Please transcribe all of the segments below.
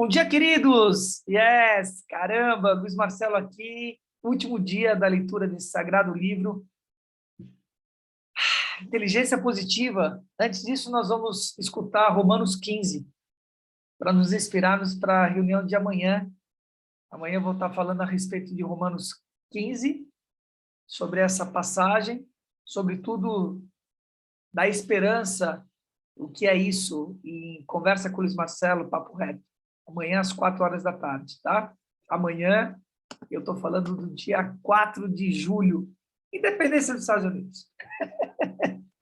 Bom dia, queridos! Yes! Caramba, Luiz Marcelo aqui, último dia da leitura desse sagrado livro. Inteligência positiva. Antes disso, nós vamos escutar Romanos 15, para nos inspirarmos para a reunião de amanhã. Amanhã eu vou estar falando a respeito de Romanos 15, sobre essa passagem, sobretudo da esperança, o que é isso, em Conversa com o Luiz Marcelo, Papo Reto. Amanhã às 4 horas da tarde, tá? Amanhã eu estou falando do dia 4 de julho, independência dos Estados Unidos.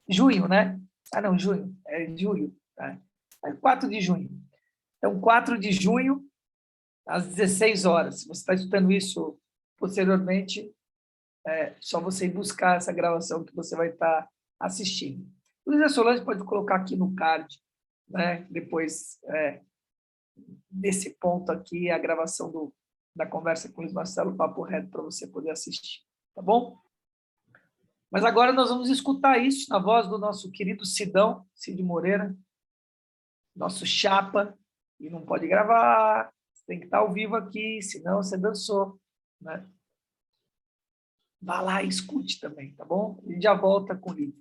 Junho, né? Ah, não, junho. É julho. Tá? É 4 de junho. Então, 4 de junho, às 16 horas. Se você está escutando isso posteriormente, é só você ir buscar essa gravação que você vai estar assistindo. Luísa Solange pode colocar aqui no card, né? Depois desse ponto aqui, a gravação da conversa com o Luiz Marcelo, Papo Reto, para você poder assistir, tá bom? Mas agora nós vamos escutar isso na voz do nosso querido Sidão, Cid Moreira, nosso chapa, e não pode gravar, você tem que estar ao vivo aqui, senão você dançou, né? Vá lá e escute também, tá bom? E já volta com o livro.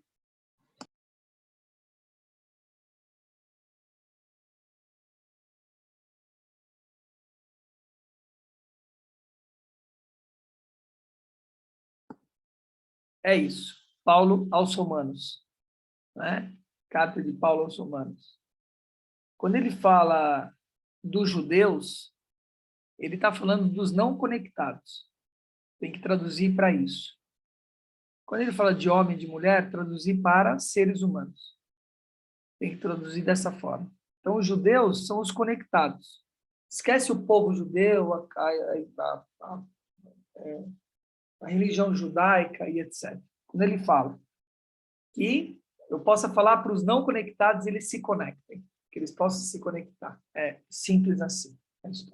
É isso. Paulo aos Romanos, né? Carta de Paulo aos Romanos. Quando ele fala dos judeus, ele está falando dos não conectados. Tem que traduzir para isso. Quando ele fala de homem e de mulher, traduzir para seres humanos. Tem que traduzir dessa forma. Então, os judeus são os conectados. Esquece o povo judeu, a religião judaica e etc. Quando ele fala que eu possa falar para os não conectados, eles se conectem, que eles possam se conectar. É simples assim. É isso.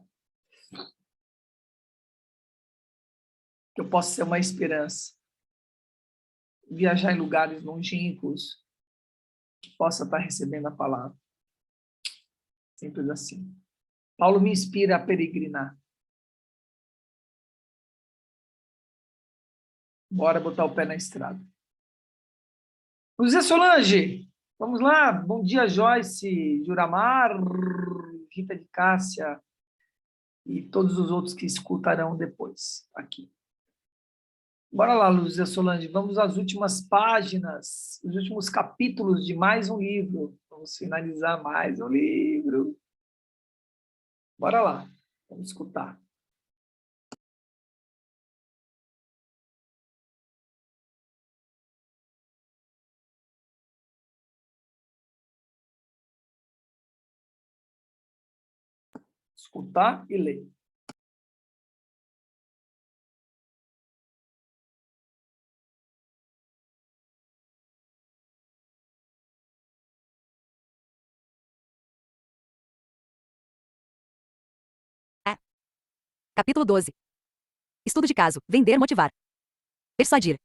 Que eu possa ser uma esperança. Viajar em lugares longínquos, que possa estar recebendo a palavra. Simples assim. Paulo me inspira a peregrinar. Bora botar o pé na estrada. José Solange, vamos lá. Bom dia, Joyce, Juramar, Rita de Cássia e todos os outros que escutarão depois aqui. Bora lá, Luzia Solange, vamos às últimas páginas, os últimos capítulos de mais um livro. Vamos finalizar mais um livro. Bora lá, vamos escutar. Escutar e ler. Capítulo 12. Estudo de caso. Vender, motivar. Persuadir.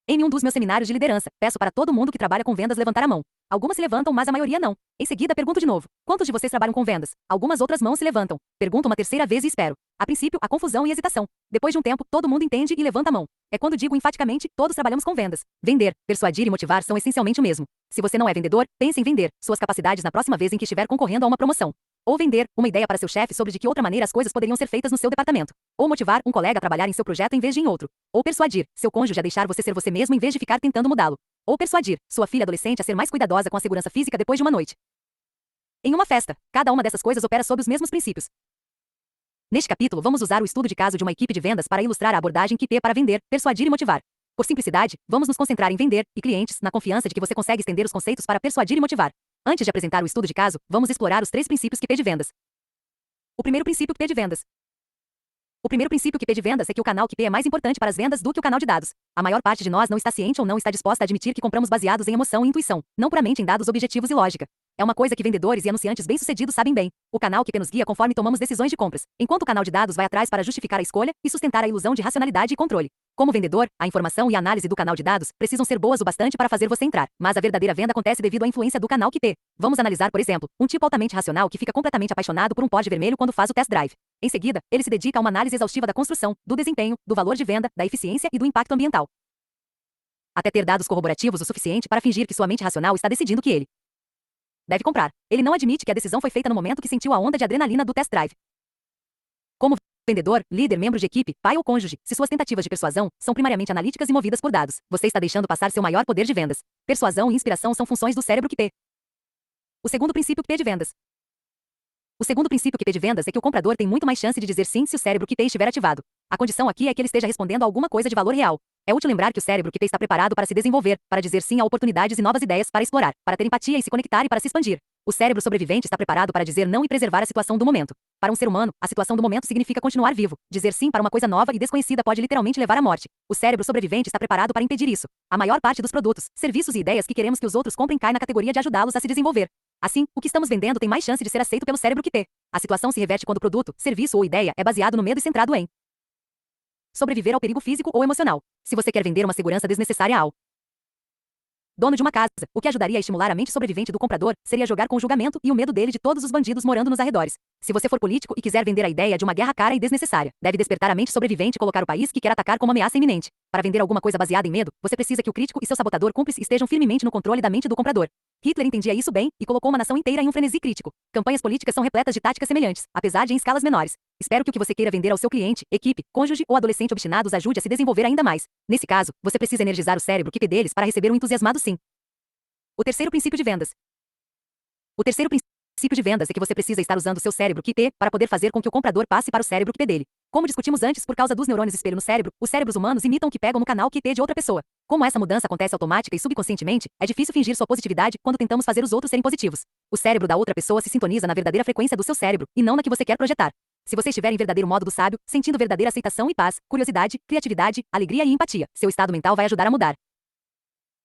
Em um dos meus seminários de liderança, peço para todo mundo que trabalha com vendas levantar a mão. Algumas se levantam, mas a maioria não. Em seguida, pergunto de novo. Quantos de vocês trabalham com vendas? Algumas outras mãos se levantam. Pergunto uma terceira vez e espero. A princípio, há confusão e hesitação. Depois de um tempo, todo mundo entende e levanta a mão. É quando digo enfaticamente, todos trabalhamos com vendas. Vender, persuadir e motivar são essencialmente o mesmo. Se você não é vendedor, pense em vender suas capacidades na próxima vez em que estiver concorrendo a uma promoção. Ou vender uma ideia para seu chefe sobre de que outra maneira as coisas poderiam ser feitas no seu departamento. Ou motivar um colega a trabalhar em seu projeto em vez de em outro. Ou persuadir seu cônjuge a deixar você ser você mesmo em vez de ficar tentando mudá-lo. Ou persuadir sua filha adolescente a ser mais cuidadosa com a segurança física depois de uma noite em uma festa. Cada uma dessas coisas opera sob os mesmos princípios. Neste capítulo, vamos usar o estudo de caso de uma equipe de vendas para ilustrar a abordagem QP para vender, persuadir e motivar. Por simplicidade, vamos nos concentrar em vender e clientes, na confiança de que você consegue estender os conceitos para persuadir e motivar. Antes de apresentar o estudo de caso, vamos explorar os 3 princípios QP de vendas. O primeiro princípio QP de vendas. O primeiro princípio QP de vendas é que o canal QP é mais importante para as vendas do que o canal de dados. A maior parte de nós não está ciente ou não está disposta a admitir que compramos baseados em emoção e intuição, não puramente em dados objetivos e lógica. É uma coisa que vendedores e anunciantes bem-sucedidos sabem bem. O canal QP nos guia conforme tomamos decisões de compras, enquanto o canal de dados vai atrás para justificar a escolha e sustentar a ilusão de racionalidade e controle. Como vendedor, a informação e a análise do canal de dados precisam ser boas o bastante para fazer você entrar, mas a verdadeira venda acontece devido à influência do canal QP. Vamos analisar, por exemplo, um tipo altamente racional que fica completamente apaixonado por um pod vermelho quando faz o test drive. Em seguida, ele se dedica a uma análise exaustiva da construção, do desempenho, do valor de venda, da eficiência e do impacto ambiental, até ter dados corroborativos o suficiente para fingir que sua mente racional está decidindo que ele deve comprar. Ele não admite que a decisão foi feita no momento que sentiu a onda de adrenalina do test drive. Como vendedor, líder, membro de equipe, pai ou cônjuge, se suas tentativas de persuasão são primariamente analíticas e movidas por dados, você está deixando passar seu maior poder de vendas. Persuasão e inspiração são funções do cérebro QP. O segundo princípio QP de vendas. O segundo princípio QP de vendas é que o comprador tem muito mais chance de dizer sim se o cérebro QP estiver ativado. A condição aqui é que ele esteja respondendo a alguma coisa de valor real. É útil lembrar que o cérebro QP está preparado para se desenvolver, para dizer sim a oportunidades e novas ideias, para explorar, para ter empatia e se conectar e para se expandir. O cérebro sobrevivente está preparado para dizer não e preservar a situação do momento. Para um ser humano, a situação do momento significa continuar vivo. Dizer sim para uma coisa nova e desconhecida pode literalmente levar à morte. O cérebro sobrevivente está preparado para impedir isso. A maior parte dos produtos, serviços e ideias que queremos que os outros comprem cai na categoria de ajudá-los a se desenvolver. Assim, o que estamos vendendo tem mais chance de ser aceito pelo cérebro QP. A situação se reverte quando o produto, serviço ou ideia é baseado no medo e centrado em sobreviver ao perigo físico ou emocional. Se você quer vender uma segurança desnecessária ao dono de uma casa, o que ajudaria a estimular a mente sobrevivente do comprador seria jogar com o julgamento e o medo dele de todos os bandidos morando nos arredores. Se você for político e quiser vender a ideia de uma guerra cara e desnecessária, deve despertar a mente sobrevivente e colocar o país que quer atacar como ameaça iminente. Para vender alguma coisa baseada em medo, você precisa que o crítico e seu sabotador cúmplice estejam firmemente no controle da mente do comprador. Hitler entendia isso bem e colocou uma nação inteira em um frenesi crítico. Campanhas políticas são repletas de táticas semelhantes, apesar de em escalas menores. Espero que o que você queira vender ao seu cliente, equipe, cônjuge ou adolescente obstinado os ajude a se desenvolver ainda mais. Nesse caso, você precisa energizar o cérebro QP deles para receber um entusiasmado sim. O terceiro princípio de vendas. O terceiro princípio de vendas é que você precisa estar usando o seu cérebro QP para poder fazer com que o comprador passe para o cérebro QP dele. Como discutimos antes, por causa dos neurônios espelho no cérebro, os cérebros humanos imitam o que pegam no canal QT de outra pessoa. Como essa mudança acontece automática e subconscientemente, é difícil fingir sua positividade quando tentamos fazer os outros serem positivos. O cérebro da outra pessoa se sintoniza na verdadeira frequência do seu cérebro, e não na que você quer projetar. Se você estiver em verdadeiro modo do sábio, sentindo verdadeira aceitação e paz, curiosidade, criatividade, alegria e empatia, seu estado mental vai ajudar a mudar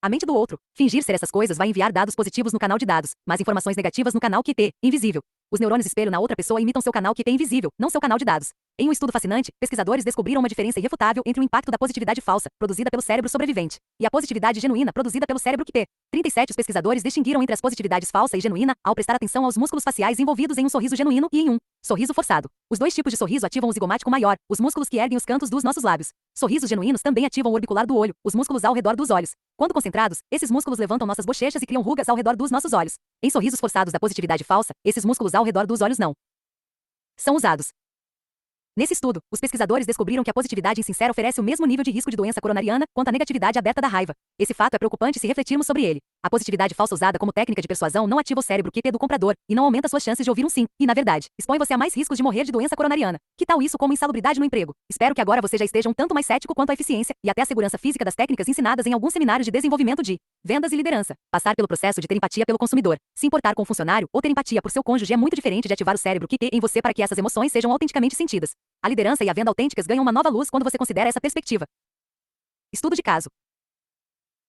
a mente do outro. Fingir ser essas coisas vai enviar dados positivos no canal de dados, mas informações negativas no canal QT, invisível. Os neurônios espelho na outra pessoa imitam seu canal QT invisível, não seu canal de dados. Em um estudo fascinante, pesquisadores descobriram uma diferença irrefutável entre o impacto da positividade falsa, produzida pelo cérebro sobrevivente, e a positividade genuína, produzida pelo cérebro QT. 37 Os pesquisadores distinguiram entre as positividades falsa e genuína ao prestar atenção aos músculos faciais envolvidos em um sorriso genuíno e em um sorriso forçado. Os dois tipos de sorriso ativam o zigomático maior, os músculos que erguem os cantos dos nossos lábios. Sorrisos genuínos também ativam o orbicular do olho, os músculos ao redor dos olhos. Quando concentrados, esses músculos levantam nossas bochechas e criam rugas ao redor dos nossos olhos. Em sorrisos forçados da positividade falsa, esses músculos ao redor dos olhos não são usados. Nesse estudo, os pesquisadores descobriram que a positividade insincera oferece o mesmo nível de risco de doença coronariana quanto a negatividade aberta da raiva. Esse fato é preocupante se refletirmos sobre ele. A positividade falsa usada como técnica de persuasão não ativa o cérebro QT do comprador e não aumenta suas chances de ouvir um sim, e na verdade, expõe você a mais riscos de morrer de doença coronariana. Que tal isso como insalubridade no emprego? Espero que agora você já esteja um tanto mais cético quanto à eficiência e até a segurança física das técnicas ensinadas em alguns seminários de desenvolvimento de vendas e liderança. Passar pelo processo de ter empatia pelo consumidor, se importar com o funcionário ou ter empatia por seu cônjuge é muito diferente de ativar o cérebro QT em você para que essas emoções sejam autenticamente sentidas. A liderança e a venda autênticas ganham uma nova luz quando você considera essa perspectiva. Estudo de caso.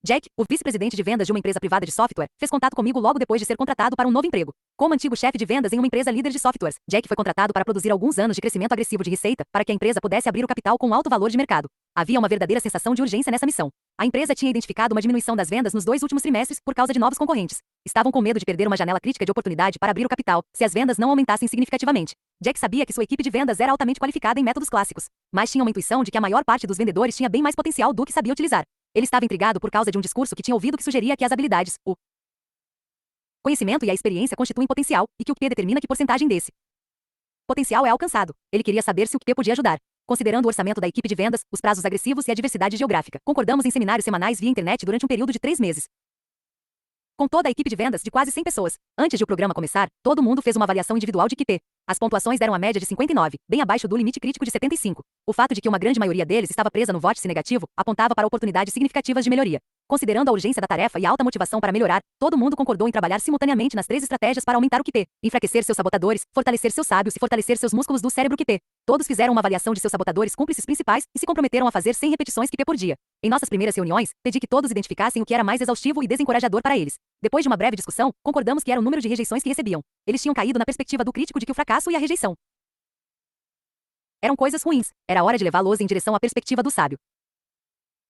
Jack, o vice-presidente de vendas de uma empresa privada de software, fez contato comigo logo depois de ser contratado para um novo emprego. Como antigo chefe de vendas em uma empresa líder de softwares, Jack foi contratado para produzir alguns anos de crescimento agressivo de receita para que a empresa pudesse abrir o capital com alto valor de mercado. Havia uma verdadeira sensação de urgência nessa missão. A empresa tinha identificado uma diminuição das vendas nos 2 últimos trimestres por causa de novos concorrentes. Estavam com medo de perder uma janela crítica de oportunidade para abrir o capital, se as vendas não aumentassem significativamente. Jack sabia que sua equipe de vendas era altamente qualificada em métodos clássicos, mas tinha uma intuição de que a maior parte dos vendedores tinha bem mais potencial do que sabia utilizar. Ele estava intrigado por causa de um discurso que tinha ouvido que sugeria que as habilidades, o conhecimento e a experiência constituem potencial, e que o QP determina que porcentagem desse potencial é alcançado. Ele queria saber se o QP podia ajudar. Considerando o orçamento da equipe de vendas, os prazos agressivos e a diversidade geográfica, concordamos em seminários semanais via internet durante um período de 3 meses. Com toda a equipe de vendas de quase 100 pessoas. Antes de o programa começar, todo mundo fez uma avaliação individual de QP. As pontuações deram a média de 59, bem abaixo do limite crítico de 75. O fato de que uma grande maioria deles estava presa no vórtice negativo apontava para oportunidades significativas de melhoria. Considerando a urgência da tarefa e a alta motivação para melhorar, todo mundo concordou em trabalhar simultaneamente nas 3 estratégias para aumentar o QP, enfraquecer seus sabotadores, fortalecer seus sábios e fortalecer seus músculos do cérebro QP. Todos fizeram uma avaliação de seus sabotadores cúmplices principais e se comprometeram a fazer 100 repetições QP por dia. Em nossas primeiras reuniões, pedi que todos identificassem o que era mais exaustivo e desencorajador para eles. Depois de uma breve discussão, concordamos que era o número de rejeições que recebiam. Eles tinham caído na perspectiva do crítico de que o fracasso e a rejeição eram coisas ruins. Era hora de levá-los em direção à perspectiva do sábio.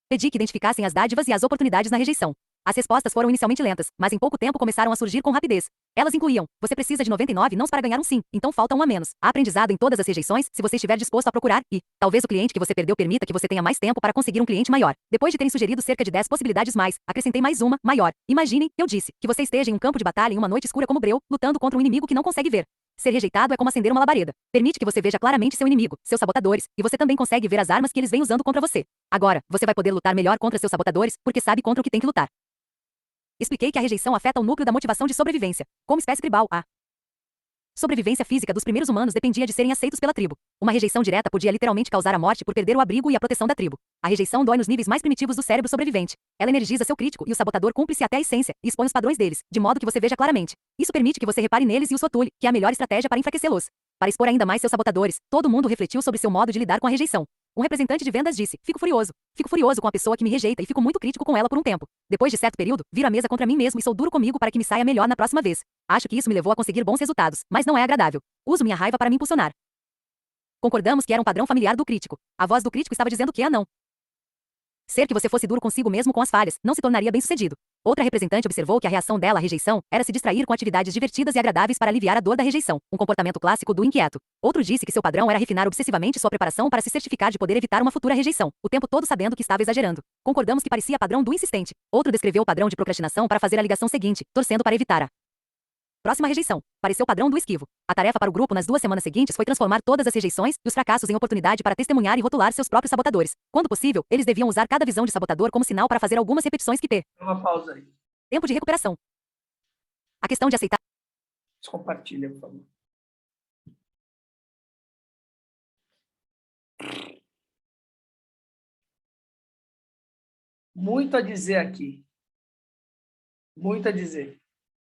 Pedi que identificassem as dádivas e as oportunidades na rejeição. As respostas foram inicialmente lentas, mas em pouco tempo começaram a surgir com rapidez. Elas incluíam: você precisa de 99 nãos para ganhar um sim, então falta um a menos. Há aprendizado em todas as rejeições, se você estiver disposto a procurar, e talvez o cliente que você perdeu permita que você tenha mais tempo para conseguir um cliente maior. Depois de terem sugerido cerca de 10 possibilidades mais, acrescentei mais uma, maior. Imaginem, eu disse, que você esteja em um campo de batalha em uma noite escura como Breu, lutando contra um inimigo que não consegue ver. Ser rejeitado é como acender uma labareda. Permite que você veja claramente seu inimigo, seus sabotadores, e você também consegue ver as armas que eles vêm usando contra você. Agora, você vai poder lutar melhor contra seus sabotadores, porque sabe contra o que tem que lutar. Expliquei que a rejeição afeta o núcleo da motivação de sobrevivência. Como espécie tribal, a sobrevivência física dos primeiros humanos dependia de serem aceitos pela tribo. Uma rejeição direta podia literalmente causar a morte por perder o abrigo e a proteção da tribo. A rejeição dói nos níveis mais primitivos do cérebro sobrevivente. Ela energiza seu crítico e o sabotador cúmplice até a essência e expõe os padrões deles, de modo que você veja claramente. Isso permite que você repare neles e os rotule, que é a melhor estratégia para enfraquecê-los. Para expor ainda mais seus sabotadores, todo mundo refletiu sobre seu modo de lidar com a rejeição. Um representante de vendas disse: fico furioso. Fico furioso com a pessoa que me rejeita e fico muito crítico com ela por um tempo. Depois de certo período, viro a mesa contra mim mesmo e sou duro comigo para que me saia melhor na próxima vez. Acho que isso me levou a conseguir bons resultados, mas não é agradável. Uso minha raiva para me impulsionar. Concordamos que era um padrão familiar do crítico. A voz do crítico estava dizendo que não. Ser que você fosse duro consigo mesmo com as falhas, não se tornaria bem-sucedido. Outra representante observou que a reação dela à rejeição era se distrair com atividades divertidas e agradáveis para aliviar a dor da rejeição, um comportamento clássico do inquieto. Outro disse que seu padrão era refinar obsessivamente sua preparação para se certificar de poder evitar uma futura rejeição, o tempo todo sabendo que estava exagerando. Concordamos que parecia padrão do insistente. Outro descreveu o padrão de procrastinação para fazer a ligação seguinte, torcendo para evitar a próxima rejeição. Pareceu padrão do esquivo. A tarefa para o grupo nas 2 semanas seguintes foi transformar todas as rejeições e os fracassos em oportunidade para testemunhar e rotular seus próprios sabotadores. Quando possível, eles deviam usar cada visão de sabotador como sinal para fazer algumas repetições que Uma pausa aí. tempo de recuperação. A questão de aceitar. Compartilha, por favor. Muito a dizer aqui. Muito a dizer.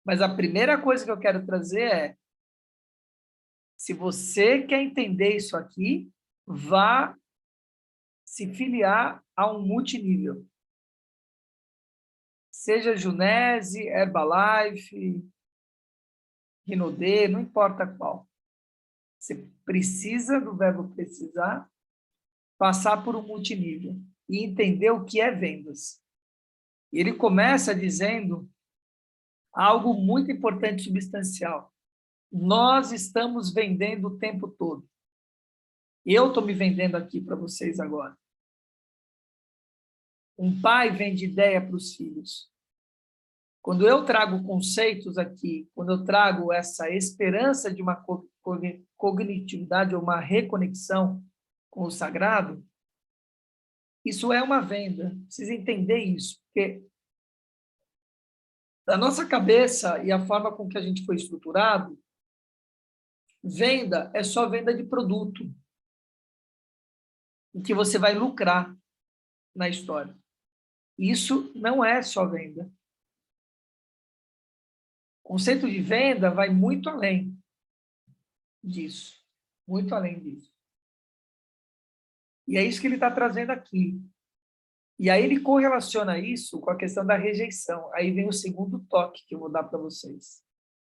Mas a primeira coisa que eu quero trazer é: se você quer entender isso aqui, vá se filiar a um multinível. Seja Junese, Herbalife, Rinodê, não importa qual. Você precisa, do verbo precisar, passar por um multinível e entender o que é vendas. E ele começa dizendo algo muito importante e substancial. Nós estamos vendendo o tempo todo. Eu estou me vendendo aqui para vocês agora. Um pai vende ideia para os filhos. Quando eu trago conceitos aqui, quando eu trago essa esperança de uma cognitividade ou uma reconexão com o sagrado, isso é uma venda. Precisa entender isso, porque a nossa cabeça e a forma com que a gente foi estruturado, venda é só venda de produto, em que você vai lucrar na história. Isso não é só venda. O conceito de venda vai muito além disso. Muito além disso. E é isso que ele está trazendo aqui. E aí ele correlaciona isso com a questão da rejeição. Aí vem o segundo toque que eu vou dar para vocês.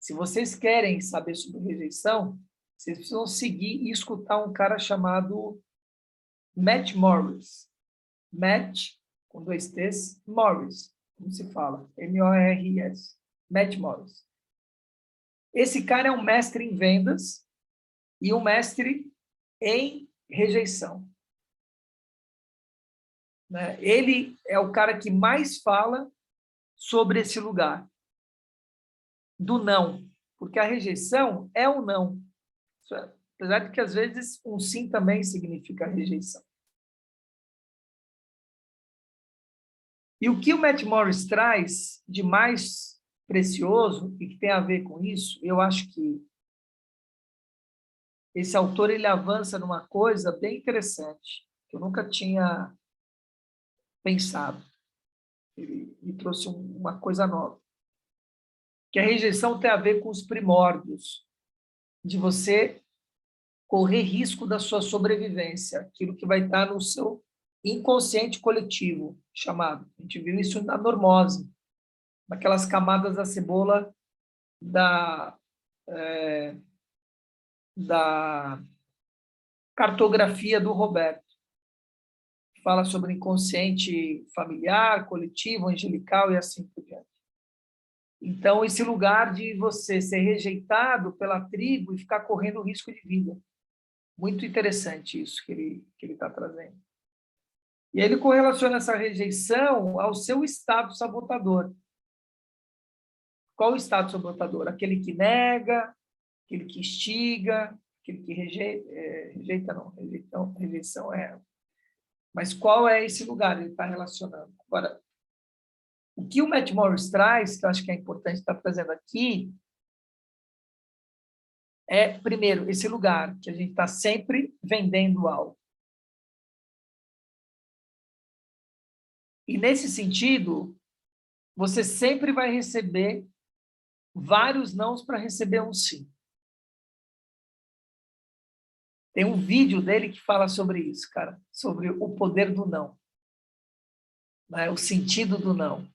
Se vocês querem saber sobre rejeição, vocês precisam seguir e escutar um cara chamado Matt Morris. Matt, com 2 T's, Morris, como se fala, M-O-R-I-S. Matt Morris. Esse cara é um mestre em vendas e um mestre em rejeição. Né? Ele é o cara que mais fala sobre esse lugar do não, porque a rejeição é o não. Apesar de que, às vezes, um sim também significa rejeição. E o que o Matt Morris traz de mais precioso e que tem a ver com isso, eu acho que esse autor ele avança numa coisa bem interessante, que eu nunca tinha pensado. ele me trouxe uma coisa nova. Que a rejeição tem a ver com os primórdios, de você correr risco da sua sobrevivência, aquilo que vai estar no seu inconsciente coletivo, chamado. A gente viu isso na normose, naquelas camadas da cebola da cartografia do Roberto. Fala sobre inconsciente familiar, coletivo, angelical e assim por diante. Então, esse lugar de você ser rejeitado pela tribo e ficar correndo risco de vida. Muito interessante isso que ele está trazendo. E aí ele correlaciona essa rejeição ao seu estado sabotador. Qual o estado sabotador? Aquele que nega, aquele que instiga, aquele que rejeição é. Mas qual é esse lugar? Ele está relacionando. Agora, o que o Matt Morris traz, que eu acho que é importante estar trazendo aqui, é, primeiro, esse lugar que a gente está sempre vendendo algo. E, nesse sentido, você sempre vai receber vários nãos para receber um sim. Tem um vídeo dele que fala sobre isso, cara, sobre o poder do não, né? O sentido do não.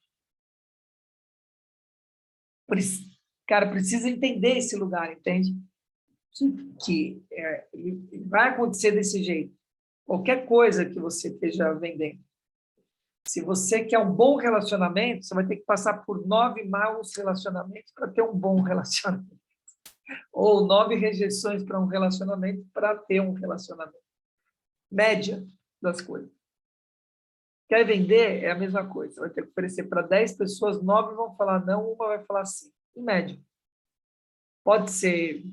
Cara, precisa entender esse lugar, entende? Ele vai acontecer desse jeito. Qualquer coisa que você esteja vendendo. Se você quer um bom relacionamento, você vai ter que passar por 9 maus relacionamentos para ter um bom relacionamento. Ou 9 rejeições para um relacionamento para ter um relacionamento. Média das coisas. Quer vender? É a mesma coisa. Você vai ter que oferecer para 10 pessoas, 9 vão falar não, uma vai falar sim. Em média. Pode ser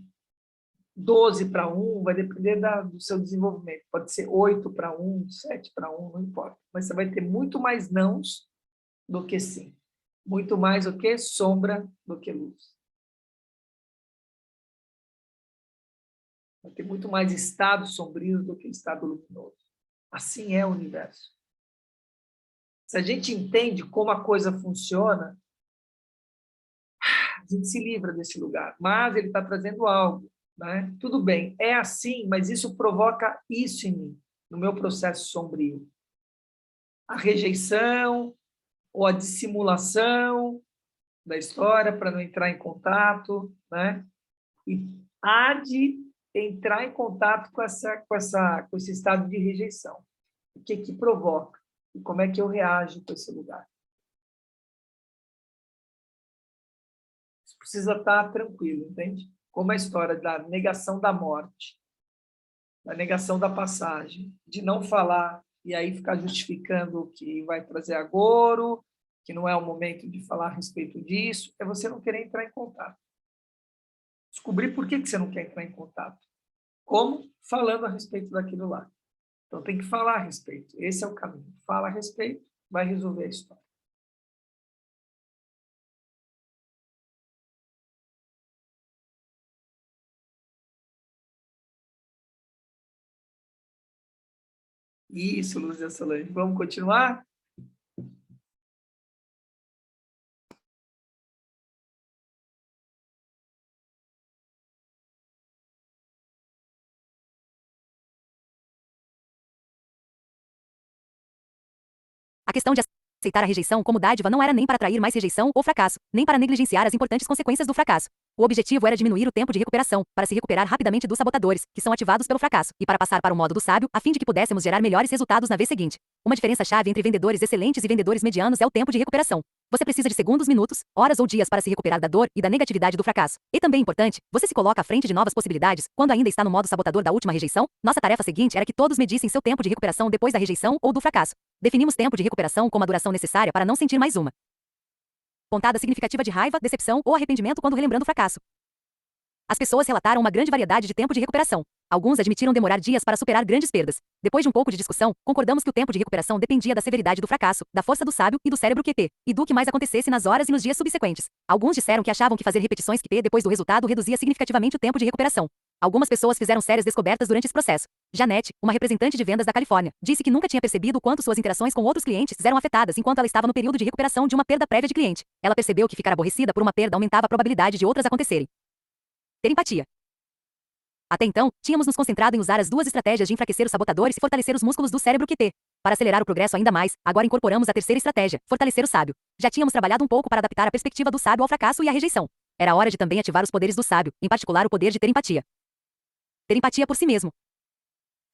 12 para 1, vai depender do seu desenvolvimento. Pode ser 8 para 1, 7 para 1, não importa. Mas você vai ter muito mais nãos do que sim. Muito mais o que? Sombra do que luz. Vai ter muito mais estado sombrio do que estado luminoso. Assim é o universo. Se a gente entende como a coisa funciona, a gente se livra desse lugar. Mas ele está trazendo algo. Né? Tudo bem, é assim, mas isso provoca isso em mim, no meu processo sombrio. A rejeição ou a dissimulação da história para não entrar em contato, né? E há de entrar em contato com esse estado de rejeição. O que provoca? E como é que eu reajo com esse lugar? Isso precisa estar tranquilo, entende? Como a história da negação da morte, da negação da passagem, de não falar e aí ficar justificando que vai trazer agouro, que não é o momento de falar a respeito disso, é você não querer entrar em contato. Descobrir por que você não quer entrar em contato. Como? Falando a respeito daquilo lá. Então, tem que falar a respeito. Esse é o caminho. Fala a respeito, vai resolver a história. Isso, Lúcia Solange. Vamos continuar? A questão de aceitar a rejeição como dádiva não era nem para atrair mais rejeição ou fracasso, nem para negligenciar as importantes consequências do fracasso. O objetivo era diminuir o tempo de recuperação, para se recuperar rapidamente dos sabotadores, que são ativados pelo fracasso, e para passar para o modo do sábio, a fim de que pudéssemos gerar melhores resultados na vez seguinte. Uma diferença-chave entre vendedores excelentes e vendedores medianos é o tempo de recuperação. Você precisa de segundos, minutos, horas ou dias para se recuperar da dor e da negatividade do fracasso. E também importante, você se coloca à frente de novas possibilidades, quando ainda está no modo sabotador da última rejeição. Nossa tarefa seguinte era que todos medissem seu tempo de recuperação depois da rejeição ou do fracasso. Definimos tempo de recuperação como a duração necessária para não sentir mais uma pontada significativa de raiva, decepção ou arrependimento quando relembrando o fracasso. As pessoas relataram uma grande variedade de tempo de recuperação. Alguns admitiram demorar dias para superar grandes perdas. Depois de um pouco de discussão, concordamos que o tempo de recuperação dependia da severidade do fracasso, da força do sábio e do cérebro QT, e do que mais acontecesse nas horas e nos dias subsequentes. Alguns disseram que achavam que fazer repetições QT depois do resultado reduzia significativamente o tempo de recuperação. Algumas pessoas fizeram sérias descobertas durante esse processo. Janete, uma representante de vendas da Califórnia, disse que nunca tinha percebido o quanto suas interações com outros clientes eram afetadas enquanto ela estava no período de recuperação de uma perda prévia de cliente. Ela percebeu que ficar aborrecida por uma perda aumentava a probabilidade de outras acontecerem. Ter empatia. Até então, tínhamos nos concentrado em usar as duas estratégias de enfraquecer os sabotadores e fortalecer os músculos do cérebro QT. Para acelerar o progresso ainda mais, agora incorporamos a terceira estratégia, fortalecer o sábio. Já tínhamos trabalhado um pouco para adaptar a perspectiva do sábio ao fracasso e à rejeição. Era hora de também ativar os poderes do sábio, em particular o poder de ter empatia. Ter empatia por si mesmo.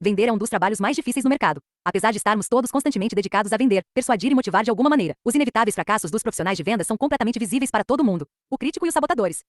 Vender é um dos trabalhos mais difíceis no mercado. Apesar de estarmos todos constantemente dedicados a vender, persuadir e motivar de alguma maneira, os inevitáveis fracassos dos profissionais de vendas são completamente visíveis para todo mundo. O crítico e os sabotadores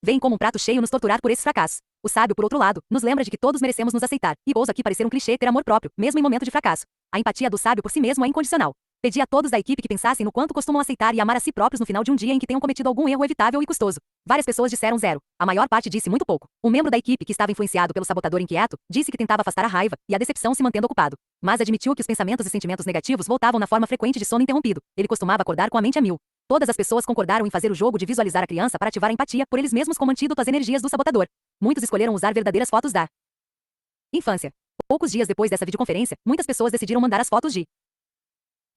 vêm como um prato cheio nos torturar por esses fracassos. O sábio, por outro lado, nos lembra de que todos merecemos nos aceitar, e ouso aqui parecer um clichê ter amor próprio, mesmo em momento de fracasso. A empatia do sábio por si mesmo é incondicional. Pedi a todos da equipe que pensassem no quanto costumam aceitar e amar a si próprios no final de um dia em que tenham cometido algum erro evitável e custoso. Várias pessoas disseram zero. A maior parte disse muito pouco. Um membro da equipe que estava influenciado pelo sabotador inquieto disse que tentava afastar a raiva e a decepção se mantendo ocupado. Mas admitiu que os pensamentos e sentimentos negativos voltavam na forma frequente de sono interrompido. Ele costumava acordar com a mente a mil. Todas as pessoas concordaram em fazer o jogo de visualizar a criança para ativar a empatia por eles mesmos como antídoto às energias do sabotador. Muitos escolheram usar verdadeiras fotos da infância. Poucos dias depois dessa videoconferência, muitas pessoas decidiram mandar as fotos de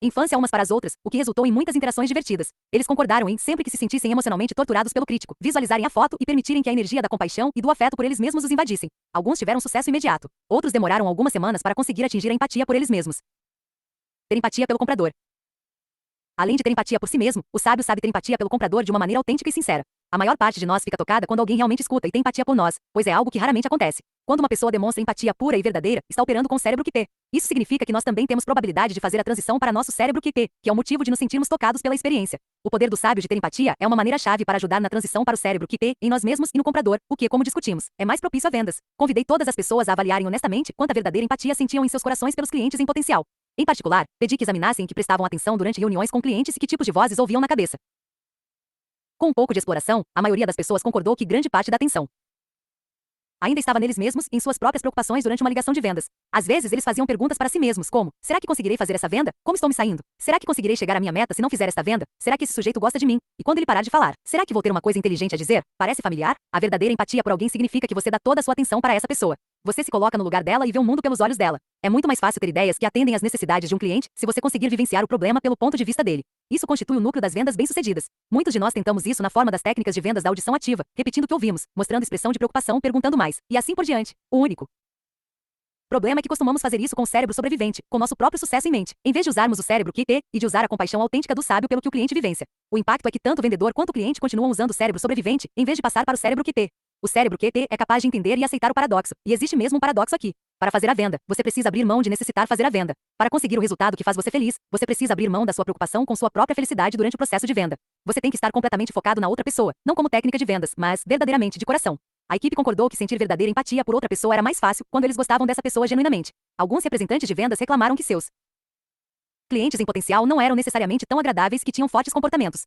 infância umas para as outras, o que resultou em muitas interações divertidas. Eles concordaram em, sempre que se sentissem emocionalmente torturados pelo crítico, visualizarem a foto e permitirem que a energia da compaixão e do afeto por eles mesmos os invadissem. Alguns tiveram sucesso imediato. Outros demoraram algumas semanas para conseguir atingir a empatia por eles mesmos. Ter empatia pelo comprador. Além de ter empatia por si mesmo, o sábio sabe ter empatia pelo comprador de uma maneira autêntica e sincera. A maior parte de nós fica tocada quando alguém realmente escuta e tem empatia por nós, pois é algo que raramente acontece. Quando uma pessoa demonstra empatia pura e verdadeira, está operando com o cérebro QT. Isso significa que nós também temos probabilidade de fazer a transição para nosso cérebro QT, que é o motivo de nos sentirmos tocados pela experiência. O poder do sábio de ter empatia é uma maneira-chave para ajudar na transição para o cérebro QT, em nós mesmos e no comprador, o que, como discutimos, é mais propício a vendas. Convidei todas as pessoas a avaliarem honestamente quanta verdadeira empatia sentiam em seus corações pelos clientes em potencial. Em particular, pedi que examinassem em que prestavam atenção durante reuniões com clientes e que tipos de vozes ouviam na cabeça. Com um pouco de exploração, a maioria das pessoas concordou que grande parte da atenção ainda estava neles mesmos e em suas próprias preocupações durante uma ligação de vendas. Às vezes eles faziam perguntas para si mesmos, como: será que conseguirei fazer essa venda? Como estou me saindo? Será que conseguirei chegar à minha meta se não fizer esta venda? Será que esse sujeito gosta de mim? E quando ele parar de falar, será que vou ter uma coisa inteligente a dizer? Parece familiar? A verdadeira empatia por alguém significa que você dá toda a sua atenção para essa pessoa. Você se coloca no lugar dela e vê o mundo pelos olhos dela. É muito mais fácil ter ideias que atendem às necessidades de um cliente se você conseguir vivenciar o problema pelo ponto de vista dele. Isso constitui o núcleo das vendas bem-sucedidas. Muitos de nós tentamos isso na forma das técnicas de vendas da audição ativa, repetindo o que ouvimos, mostrando expressão de preocupação, perguntando mais, e assim por diante. O único problema é que costumamos fazer isso com o cérebro sobrevivente, com nosso próprio sucesso em mente, em vez de usarmos o cérebro QT e de usar a compaixão autêntica do sábio pelo que o cliente vivencia. O impacto é que tanto o vendedor quanto o cliente continuam usando o cérebro sobrevivente, em vez de passar para o cérebro QT. O cérebro QT é capaz de entender e aceitar o paradoxo, e existe mesmo um paradoxo aqui. Para fazer a venda, você precisa abrir mão de necessitar fazer a venda. Para conseguir o resultado que faz você feliz, você precisa abrir mão da sua preocupação com sua própria felicidade durante o processo de venda. Você tem que estar completamente focado na outra pessoa, não como técnica de vendas, mas verdadeiramente de coração. A equipe concordou que sentir verdadeira empatia por outra pessoa era mais fácil quando eles gostavam dessa pessoa genuinamente. Alguns representantes de vendas reclamaram que seus clientes em potencial não eram necessariamente tão agradáveis que tinham fortes comportamentos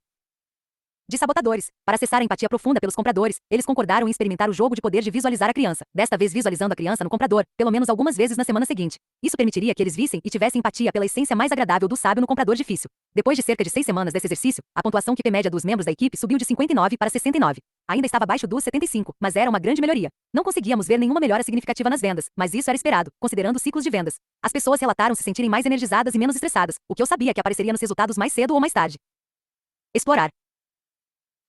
de sabotadores. Para acessar a empatia profunda pelos compradores, eles concordaram em experimentar o jogo de poder de visualizar a criança, desta vez visualizando a criança no comprador, pelo menos algumas vezes na semana seguinte. Isso permitiria que eles vissem e tivessem empatia pela essência mais agradável do sábio no comprador difícil. Depois de cerca de 6 semanas desse exercício, a pontuação QT média dos membros da equipe subiu de 59 para 69. Ainda estava abaixo dos 75, mas era uma grande melhoria. Não conseguíamos ver nenhuma melhora significativa nas vendas, mas isso era esperado, considerando os ciclos de vendas. As pessoas relataram se sentirem mais energizadas e menos estressadas, o que eu sabia que apareceria nos resultados mais cedo ou mais tarde. Explorar.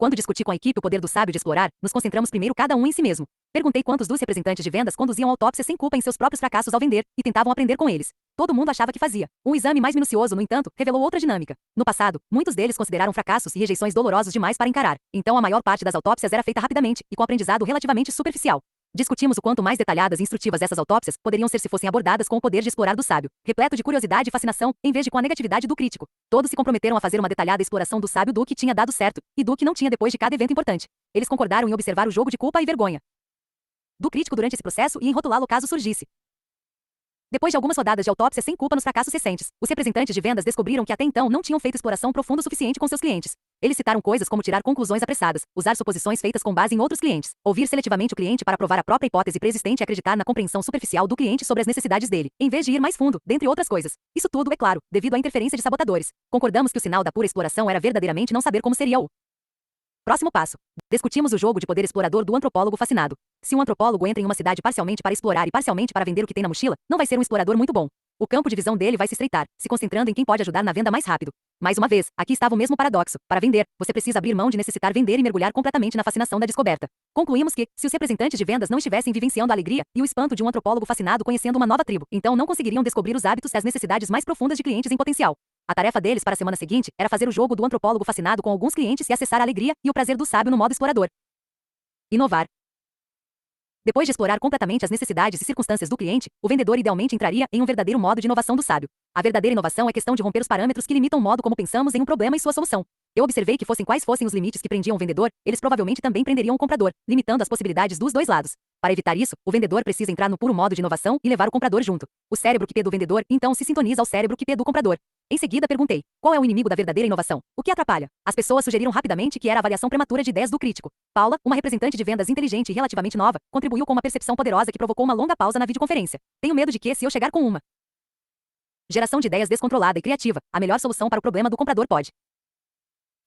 Quando discuti com a equipe o poder do sábio de explorar, nos concentramos primeiro cada um em si mesmo. Perguntei quantos dos representantes de vendas conduziam autópsia sem culpa em seus próprios fracassos ao vender, e tentavam aprender com eles. Todo mundo achava que fazia. Um exame mais minucioso, no entanto, revelou outra dinâmica. No passado, muitos deles consideraram fracassos e rejeições dolorosos demais para encarar. Então a maior parte das autópsias era feita rapidamente, e com aprendizado relativamente superficial. Discutimos o quanto mais detalhadas e instrutivas essas autópsias poderiam ser se fossem abordadas com o poder de explorar do sábio, repleto de curiosidade e fascinação, em vez de com a negatividade do crítico. Todos se comprometeram a fazer uma detalhada exploração do sábio do que tinha dado certo, e do que não tinha depois de cada evento importante. Eles concordaram em observar o jogo de culpa e vergonha do crítico durante esse processo e em rotulá-lo caso surgisse Depois de algumas rodadas de autópsia sem culpa nos fracassos recentes, os representantes de vendas descobriram que até então não tinham feito exploração profunda o suficiente com seus clientes. Eles citaram coisas como tirar conclusões apressadas, usar suposições feitas com base em outros clientes, ouvir seletivamente o cliente para provar a própria hipótese preexistente e acreditar na compreensão superficial do cliente sobre as necessidades dele, em vez de ir mais fundo, dentre outras coisas. Isso tudo, é claro, devido à interferência de sabotadores. Concordamos que o sinal da pura exploração era verdadeiramente não saber como seria o próximo passo. Discutimos o jogo de poder explorador do antropólogo fascinado. Se um antropólogo entra em uma cidade parcialmente para explorar e parcialmente para vender o que tem na mochila, não vai ser um explorador muito bom. O campo de visão dele vai se estreitar, se concentrando em quem pode ajudar na venda mais rápido. Mais uma vez, aqui estava o mesmo paradoxo. Para vender, você precisa abrir mão de necessitar vender e mergulhar completamente na fascinação da descoberta. Concluímos que, se os representantes de vendas não estivessem vivenciando a alegria e o espanto de um antropólogo fascinado conhecendo uma nova tribo, então não conseguiriam descobrir os hábitos e as necessidades mais profundas de clientes em potencial. A tarefa deles para a semana seguinte era fazer o jogo do antropólogo fascinado com alguns clientes e acessar a alegria e o prazer do sábio no modo explorador. Inovar. Depois de explorar completamente as necessidades e circunstâncias do cliente, o vendedor idealmente entraria em um verdadeiro modo de inovação do sábio. A verdadeira inovação é questão de romper os parâmetros que limitam o modo como pensamos em um problema e sua solução. Eu observei que fossem quais fossem os limites que prendiam o vendedor, eles provavelmente também prenderiam o comprador, limitando as possibilidades dos dois lados. Para evitar isso, o vendedor precisa entrar no puro modo de inovação e levar o comprador junto. O cérebro QP do vendedor, então, se sintoniza ao cérebro QP do comprador. Em seguida, perguntei: qual é o inimigo da verdadeira inovação? O que atrapalha? As pessoas sugeriram rapidamente que era a avaliação prematura de ideias do crítico. Paula, uma representante de vendas inteligente e relativamente nova, contribuiu com uma percepção poderosa que provocou uma longa pausa na videoconferência. Tenho medo de que, se eu chegar com uma geração de ideias descontrolada e criativa, a melhor solução para o problema do comprador pode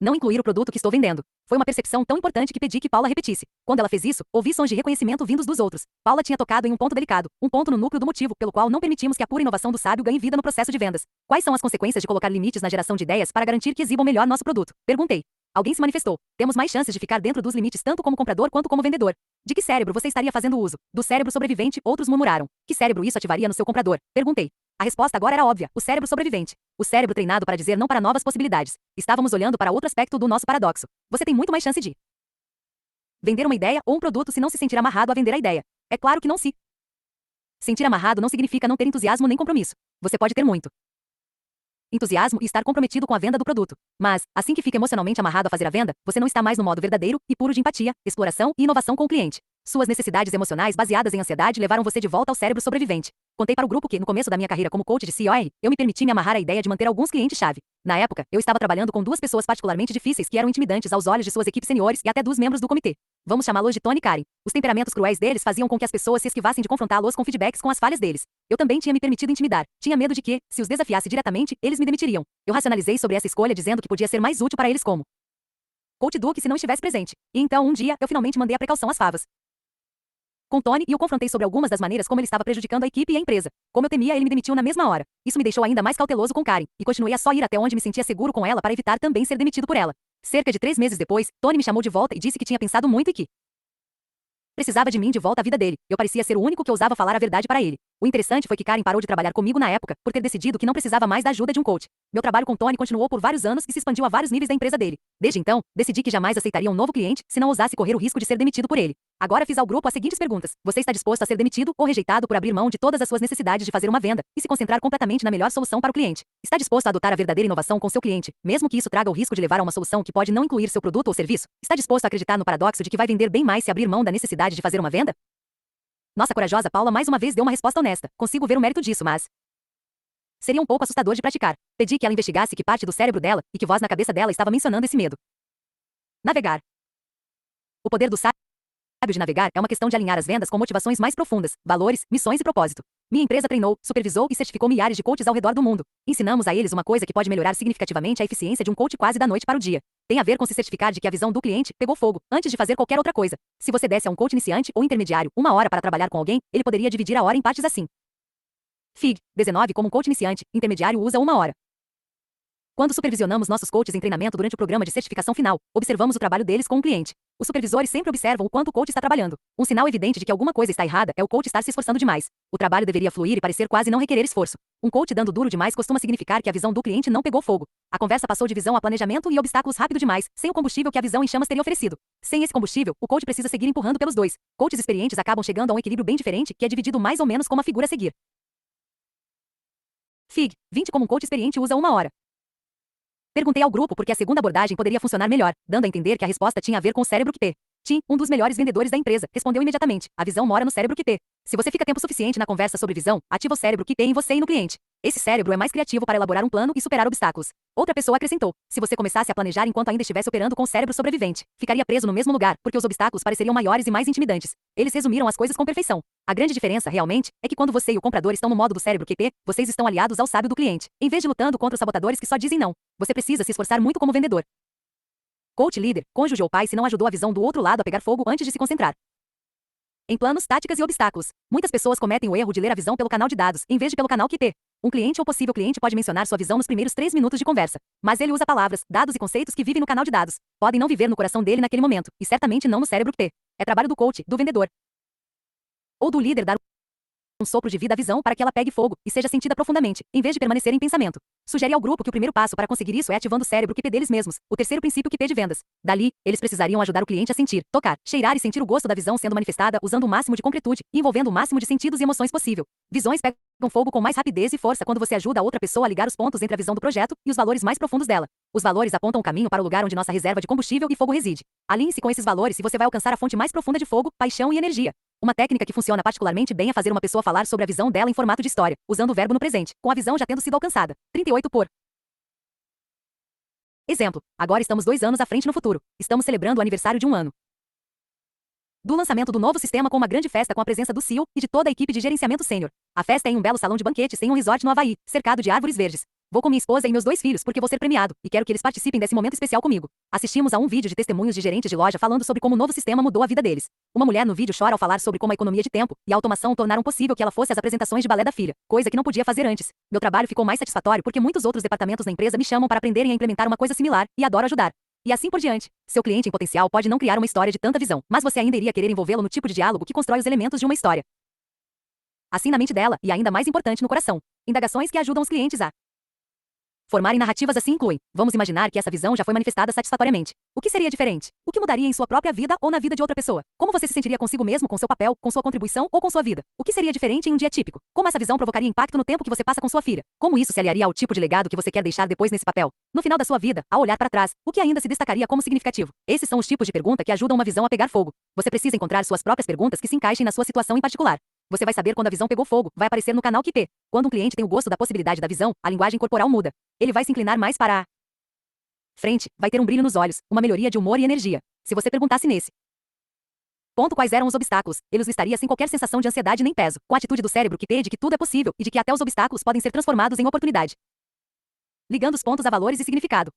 não incluir o produto que estou vendendo. Foi uma percepção tão importante que pedi que Paula repetisse. Quando ela fez isso, ouvi sons de reconhecimento vindos dos outros. Paula tinha tocado em um ponto delicado, um ponto no núcleo do motivo pelo qual não permitimos que a pura inovação do sábio ganhe vida no processo de vendas. Quais são as consequências de colocar limites na geração de ideias para garantir que exibam melhor nosso produto? Perguntei. Alguém se manifestou. Temos mais chances de ficar dentro dos limites tanto como comprador quanto como vendedor. De que cérebro você estaria fazendo uso? Do cérebro sobrevivente, outros murmuraram. Que cérebro isso ativaria no seu comprador? Perguntei. A resposta agora era óbvia, o cérebro sobrevivente. O cérebro treinado para dizer não para novas possibilidades. Estávamos olhando para outro aspecto do nosso paradoxo. Você tem muito mais chance de vender uma ideia ou um produto se não se sentir amarrado a vender a ideia. É claro que não se sentir amarrado não significa não ter entusiasmo nem compromisso. Você pode ter muito entusiasmo e estar comprometido com a venda do produto. Mas, assim que fica emocionalmente amarrado a fazer a venda, você não está mais no modo verdadeiro e puro de empatia, exploração e inovação com o cliente. Suas necessidades emocionais baseadas em ansiedade levaram você de volta ao cérebro sobrevivente. Contei para o grupo que, no começo da minha carreira como coach de COR, eu me permiti me amarrar à ideia de manter alguns clientes-chave. Na época, eu estava trabalhando com duas pessoas particularmente difíceis que eram intimidantes aos olhos de suas equipes seniores e até dos membros do comitê. Vamos chamá-los de Tony e Karen. Os temperamentos cruéis deles faziam com que as pessoas se esquivassem de confrontá-los com feedbacks com as falhas deles. Eu também tinha me permitido intimidar. Tinha medo de que, se os desafiasse diretamente, eles me demitiriam. Eu racionalizei sobre essa escolha dizendo que podia ser mais útil para eles como coach do que se não estivesse presente. E então, um dia, eu finalmente mandei a precaução às favas com Tony e o confrontei sobre algumas das maneiras como ele estava prejudicando a equipe e a empresa. Como eu temia, ele me demitiu na mesma hora. Isso me deixou ainda mais cauteloso com Karen, e continuei a só ir até onde me sentia seguro com ela para evitar também ser demitido por ela. Cerca de 3 meses depois, Tony me chamou de volta e disse que tinha pensado muito e que precisava de mim de volta à vida dele. Eu parecia ser o único que ousava falar a verdade para ele. O interessante foi que Karen parou de trabalhar comigo na época, por ter decidido que não precisava mais da ajuda de um coach. Meu trabalho com Tony continuou por vários anos e se expandiu a vários níveis da empresa dele. Desde então, decidi que jamais aceitaria um novo cliente se não ousasse correr o risco de ser demitido por ele. Agora fiz ao grupo as seguintes perguntas. Você está disposto a ser demitido ou rejeitado por abrir mão de todas as suas necessidades de fazer uma venda e se concentrar completamente na melhor solução para o cliente? Está disposto a adotar a verdadeira inovação com seu cliente, mesmo que isso traga o risco de levar a uma solução que pode não incluir seu produto ou serviço? Está disposto a acreditar no paradoxo de que vai vender bem mais se abrir mão da necessidade de fazer uma venda? Nossa corajosa Paula mais uma vez deu uma resposta honesta. Consigo ver o mérito disso, mas seria um pouco assustador de praticar. Pedi que ela investigasse que parte do cérebro dela e que voz na cabeça dela estava mencionando esse medo. Navegar. O poder do sábio de navegar é uma questão de alinhar as vendas com motivações mais profundas, valores, missões e propósito. Minha empresa treinou, supervisou e certificou milhares de coaches ao redor do mundo. Ensinamos a eles uma coisa que pode melhorar significativamente a eficiência de um coach quase da noite para o dia. Tem a ver com se certificar de que a visão do cliente pegou fogo antes de fazer qualquer outra coisa. Se você desse a um coach iniciante ou intermediário 1 hora para trabalhar com alguém, ele poderia dividir a hora em partes assim. Fig. 19 como um coach iniciante, intermediário usa 1 hora. Quando supervisionamos nossos coaches em treinamento durante o programa de certificação final, observamos o trabalho deles com um cliente. Os supervisores sempre observam o quanto o coach está trabalhando. Um sinal evidente de que alguma coisa está errada é o coach estar se esforçando demais. O trabalho deveria fluir e parecer quase não requerer esforço. Um coach dando duro demais costuma significar que a visão do cliente não pegou fogo. A conversa passou de visão a planejamento e obstáculos rápido demais, sem o combustível que a visão em chamas teria oferecido. Sem esse combustível, o coach precisa seguir empurrando pelos dois. Coaches experientes acabam chegando a um equilíbrio bem diferente, que é dividido mais ou menos como a figura a seguir. Fig. 20 como um coach experiente usa 1 hora. Perguntei ao grupo porque a segunda abordagem poderia funcionar melhor, dando a entender que a resposta tinha a ver com o cérebro QP. Tim, um dos melhores vendedores da empresa, respondeu imediatamente. A visão mora no cérebro QT. Se você fica tempo suficiente na conversa sobre visão, ativa o cérebro QT em você e no cliente. Esse cérebro é mais criativo para elaborar um plano e superar obstáculos. Outra pessoa acrescentou: se você começasse a planejar enquanto ainda estivesse operando com o cérebro sobrevivente, ficaria preso no mesmo lugar, porque os obstáculos pareceriam maiores e mais intimidantes. Eles resumiram as coisas com perfeição. A grande diferença, realmente, é que quando você e o comprador estão no modo do cérebro QT, vocês estão aliados ao sábio do cliente, em vez de lutando contra os sabotadores que só dizem não. Você precisa se esforçar muito como vendedor. Coach líder, cônjuge ou pai se não ajudou a visão do outro lado a pegar fogo antes de se concentrar em planos, táticas e obstáculos. Muitas pessoas cometem o erro de ler a visão pelo canal de dados, em vez de pelo canal QT. Um cliente ou possível cliente pode mencionar sua visão nos primeiros 3 minutos de conversa, mas ele usa palavras, dados e conceitos que vivem no canal de dados. Podem não viver no coração dele naquele momento, e certamente não no cérebro QT. É trabalho do coach, do vendedor ou do líder dar um sopro de vida à visão para que ela pegue fogo e seja sentida profundamente, em vez de permanecer em pensamento. Sugere ao grupo que o primeiro passo para conseguir isso é ativando o cérebro QP deles mesmos, o terceiro princípio QP de vendas. Dali, eles precisariam ajudar o cliente a sentir, tocar, cheirar e sentir o gosto da visão sendo manifestada usando o máximo de concretude e envolvendo o máximo de sentidos e emoções possível. Visões pegam fogo com mais rapidez e força quando você ajuda a outra pessoa a ligar os pontos entre a visão do projeto e os valores mais profundos dela. Os valores apontam o caminho para o lugar onde nossa reserva de combustível e fogo reside. Alinhe-se com esses valores e você vai alcançar a fonte mais profunda de fogo, paixão e energia. Uma técnica que funciona particularmente bem é fazer uma pessoa falar sobre a visão dela em formato de história, usando o verbo no presente, com a visão já tendo sido alcançada. 38 por exemplo. Agora estamos 2 anos à frente no futuro. Estamos celebrando o aniversário de 1 ano do lançamento do novo sistema com uma grande festa com a presença do CEO e de toda a equipe de gerenciamento sênior. A festa é em um belo salão de banquetes em um resort no Havaí, cercado de árvores verdes. Vou com minha esposa e meus 2 filhos porque vou ser premiado, e quero que eles participem desse momento especial comigo. Assistimos a um vídeo de testemunhos de gerentes de loja falando sobre como o novo sistema mudou a vida deles. Uma mulher no vídeo chora ao falar sobre como a economia de tempo e a automação tornaram possível que ela fosse às apresentações de balé da filha, coisa que não podia fazer antes. Meu trabalho ficou mais satisfatório porque muitos outros departamentos da empresa me chamam para aprenderem a implementar uma coisa similar, e adoro ajudar. E assim por diante. Seu cliente em potencial pode não criar uma história de tanta visão, mas você ainda iria querer envolvê-lo no tipo de diálogo que constrói os elementos de uma história. Assim na mente dela, e ainda mais importante no coração. Indagações que ajudam os clientes a formarem narrativas assim incluem: vamos imaginar que essa visão já foi manifestada satisfatoriamente. O que seria diferente? O que mudaria em sua própria vida ou na vida de outra pessoa? Como você se sentiria consigo mesmo com seu papel, com sua contribuição ou com sua vida? O que seria diferente em um dia típico? Como essa visão provocaria impacto no tempo que você passa com sua filha? Como isso se aliaria ao tipo de legado que você quer deixar depois nesse papel? No final da sua vida, ao olhar para trás, o que ainda se destacaria como significativo? Esses são os tipos de pergunta que ajudam uma visão a pegar fogo. Você precisa encontrar suas próprias perguntas que se encaixem na sua situação em particular. Você vai saber quando a visão pegou fogo, vai aparecer no canal QP. Quando um cliente tem o gosto da possibilidade da visão, a linguagem corporal muda. Ele vai se inclinar mais para a frente, vai ter um brilho nos olhos, uma melhoria de humor e energia. Se você perguntasse nesse ponto quais eram os obstáculos, ele os listaria sem qualquer sensação de ansiedade nem peso, com a atitude do cérebro QP de que tudo é possível e de que até os obstáculos podem ser transformados em oportunidade. Ligando os pontos a valores e significado.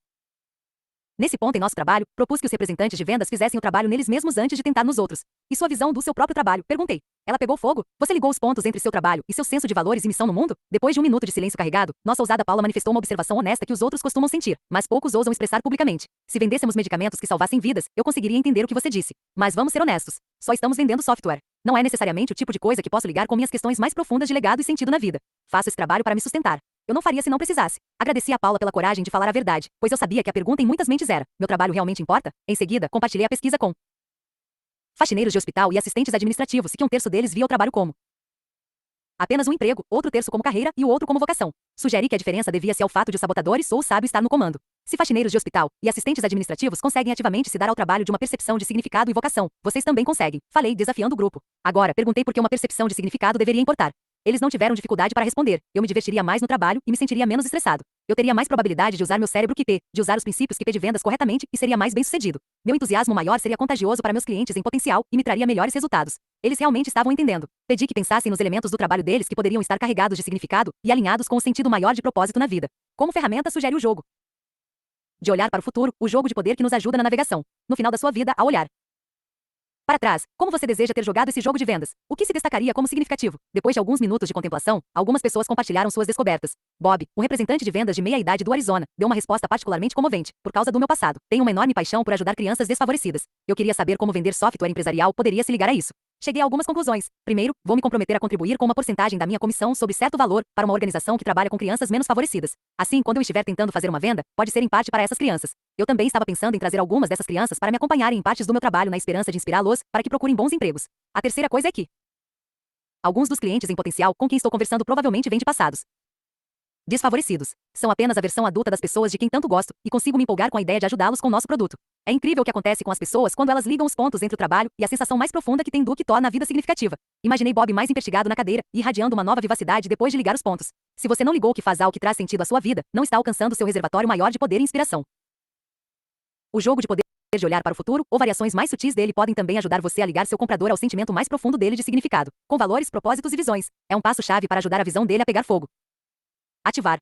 Nesse ponto em nosso trabalho, propus que os representantes de vendas fizessem o trabalho neles mesmos antes de tentar nos outros. E sua visão do seu próprio trabalho? Perguntei. Ela pegou fogo? Você ligou os pontos entre seu trabalho e seu senso de valores e missão no mundo? Depois de 1 minuto de silêncio carregado, nossa ousada Paula manifestou uma observação honesta que os outros costumam sentir, mas poucos ousam expressar publicamente. Se vendêssemos medicamentos que salvassem vidas, eu conseguiria entender o que você disse. Mas vamos ser honestos. Só estamos vendendo software. Não é necessariamente o tipo de coisa que posso ligar com minhas questões mais profundas de legado e sentido na vida. Faço esse trabalho para me sustentar. Eu não faria se não precisasse. Agradeci a Paula pela coragem de falar a verdade, pois eu sabia que a pergunta em muitas mentes era: meu trabalho realmente importa? Em seguida, compartilhei a pesquisa com faxineiros de hospital e assistentes administrativos e que 1/3 deles via o trabalho como apenas um emprego, outro terço como carreira e o outro como vocação. Sugeri que a diferença devia-se ao fato de os sabotadores ou o sábio estar no comando. Se faxineiros de hospital e assistentes administrativos conseguem ativamente se dar ao trabalho de uma percepção de significado e vocação, vocês também conseguem. Falei, desafiando o grupo. Agora, perguntei por que uma percepção de significado deveria importar. Eles não tiveram dificuldade para responder. Eu me divertiria mais no trabalho e me sentiria menos estressado. Eu teria mais probabilidade de usar meu cérebro QP, de usar os princípios QP de vendas corretamente e seria mais bem-sucedido. Meu entusiasmo maior seria contagioso para meus clientes em potencial e me traria melhores resultados. Eles realmente estavam entendendo. Pedi que pensassem nos elementos do trabalho deles que poderiam estar carregados de significado e alinhados com o sentido maior de propósito na vida. Como ferramenta, sugere o jogo de olhar para o futuro, o jogo de poder que nos ajuda na navegação. No final da sua vida, a olhar para trás, como você deseja ter jogado esse jogo de vendas? O que se destacaria como significativo? Depois de alguns minutos de contemplação, algumas pessoas compartilharam suas descobertas. Bob, um representante de vendas de meia-idade do Arizona, deu uma resposta particularmente comovente. Por causa do meu passado, tenho uma enorme paixão por ajudar crianças desfavorecidas. Eu queria saber como vender software empresarial poderia se ligar a isso. Cheguei a algumas conclusões. Primeiro, vou me comprometer a contribuir com uma porcentagem da minha comissão sobre certo valor para uma organização que trabalha com crianças menos favorecidas. Assim, quando eu estiver tentando fazer uma venda, pode ser em parte para essas crianças. Eu também estava pensando em trazer algumas dessas crianças para me acompanharem em partes do meu trabalho na esperança de inspirá-los para que procurem bons empregos. A terceira coisa é que alguns dos clientes em potencial com quem estou conversando provavelmente vêm de passados Desfavorecidos. São apenas a versão adulta das pessoas de quem tanto gosto, e consigo me empolgar com a ideia de ajudá-los com o nosso produto. É incrível o que acontece com as pessoas quando elas ligam os pontos entre o trabalho e a sensação mais profunda que tem do que torna a vida significativa. Imaginei Bob mais empertigado na cadeira e irradiando uma nova vivacidade depois de ligar os pontos. Se você não ligou o que faz algo que traz sentido à sua vida, não está alcançando seu reservatório maior de poder e inspiração. O jogo de poder de olhar para o futuro, ou variações mais sutis dele podem também ajudar você a ligar seu comprador ao sentimento mais profundo dele de significado, com valores, propósitos e visões. É um passo-chave para ajudar a visão dele a pegar fogo. Ativar.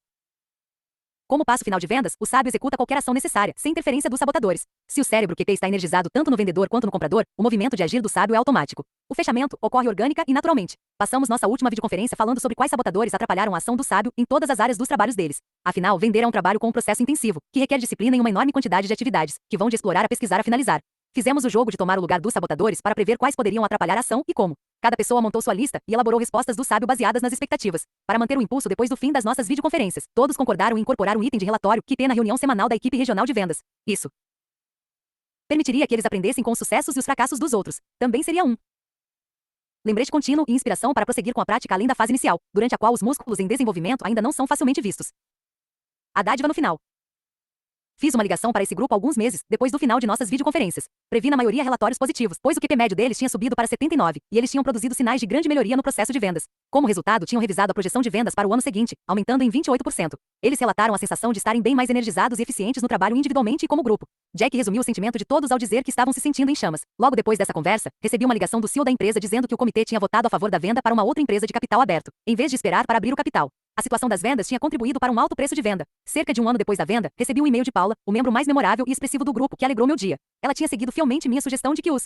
Como passo final de vendas, o sábio executa qualquer ação necessária, sem interferência dos sabotadores. Se o cérebro QP está energizado tanto no vendedor quanto no comprador, o movimento de agir do sábio é automático. O fechamento ocorre orgânica e naturalmente. Passamos nossa última videoconferência falando sobre quais sabotadores atrapalharam a ação do sábio em todas as áreas dos trabalhos deles. Afinal, vender é um trabalho com um processo intensivo, que requer disciplina em uma enorme quantidade de atividades, que vão de explorar a pesquisar a finalizar. Fizemos o jogo de tomar o lugar dos sabotadores para prever quais poderiam atrapalhar a ação e como. Cada pessoa montou sua lista e elaborou respostas do sábio baseadas nas expectativas. Para manter o impulso depois do fim das nossas videoconferências, todos concordaram em incorporar um item de relatório QP na reunião semanal da equipe regional de vendas. Isso permitiria que eles aprendessem com os sucessos e os fracassos dos outros. Também seria um lembrete contínuo e inspiração para prosseguir com a prática além da fase inicial, durante a qual os músculos em desenvolvimento ainda não são facilmente vistos. A dádiva no final. Fiz uma ligação para esse grupo alguns meses, depois do final de nossas videoconferências. Previ na maioria relatórios positivos, pois o QP médio deles tinha subido para 79, e eles tinham produzido sinais de grande melhoria no processo de vendas. Como resultado, tinham revisado a projeção de vendas para o ano seguinte, aumentando em 28%. Eles relataram a sensação de estarem bem mais energizados e eficientes no trabalho individualmente e como grupo. Jack resumiu o sentimento de todos ao dizer que estavam se sentindo em chamas. Logo depois dessa conversa, recebi uma ligação do CEO da empresa dizendo que o comitê tinha votado a favor da venda para uma outra empresa de capital aberto, em vez de esperar para abrir o capital. A situação das vendas tinha contribuído para um alto preço de venda. Cerca de um ano depois da venda, recebi um e-mail de Paula, o membro mais memorável e expressivo do grupo, que alegrou meu dia. Ela tinha seguido fielmente minha sugestão de que os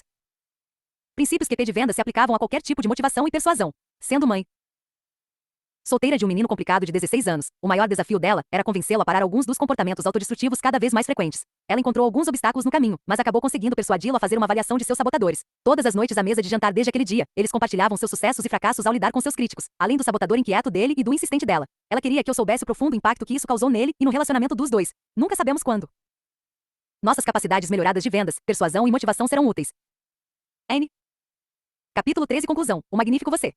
princípios QP de venda se aplicavam a qualquer tipo de motivação e persuasão. Sendo mãe solteira de um menino complicado de 16 anos, o maior desafio dela era convencê-lo a parar alguns dos comportamentos autodestrutivos cada vez mais frequentes. Ela encontrou alguns obstáculos no caminho, mas acabou conseguindo persuadi-lo a fazer uma avaliação de seus sabotadores. Todas as noites à mesa de jantar desde aquele dia, eles compartilhavam seus sucessos e fracassos ao lidar com seus críticos, além do sabotador inquieto dele e do insistente dela. Ela queria que eu soubesse o profundo impacto que isso causou nele e no relacionamento dos dois. Nunca sabemos quando nossas capacidades melhoradas de vendas, persuasão e motivação serão úteis. N. Capítulo 13. Conclusão. O magnífico você.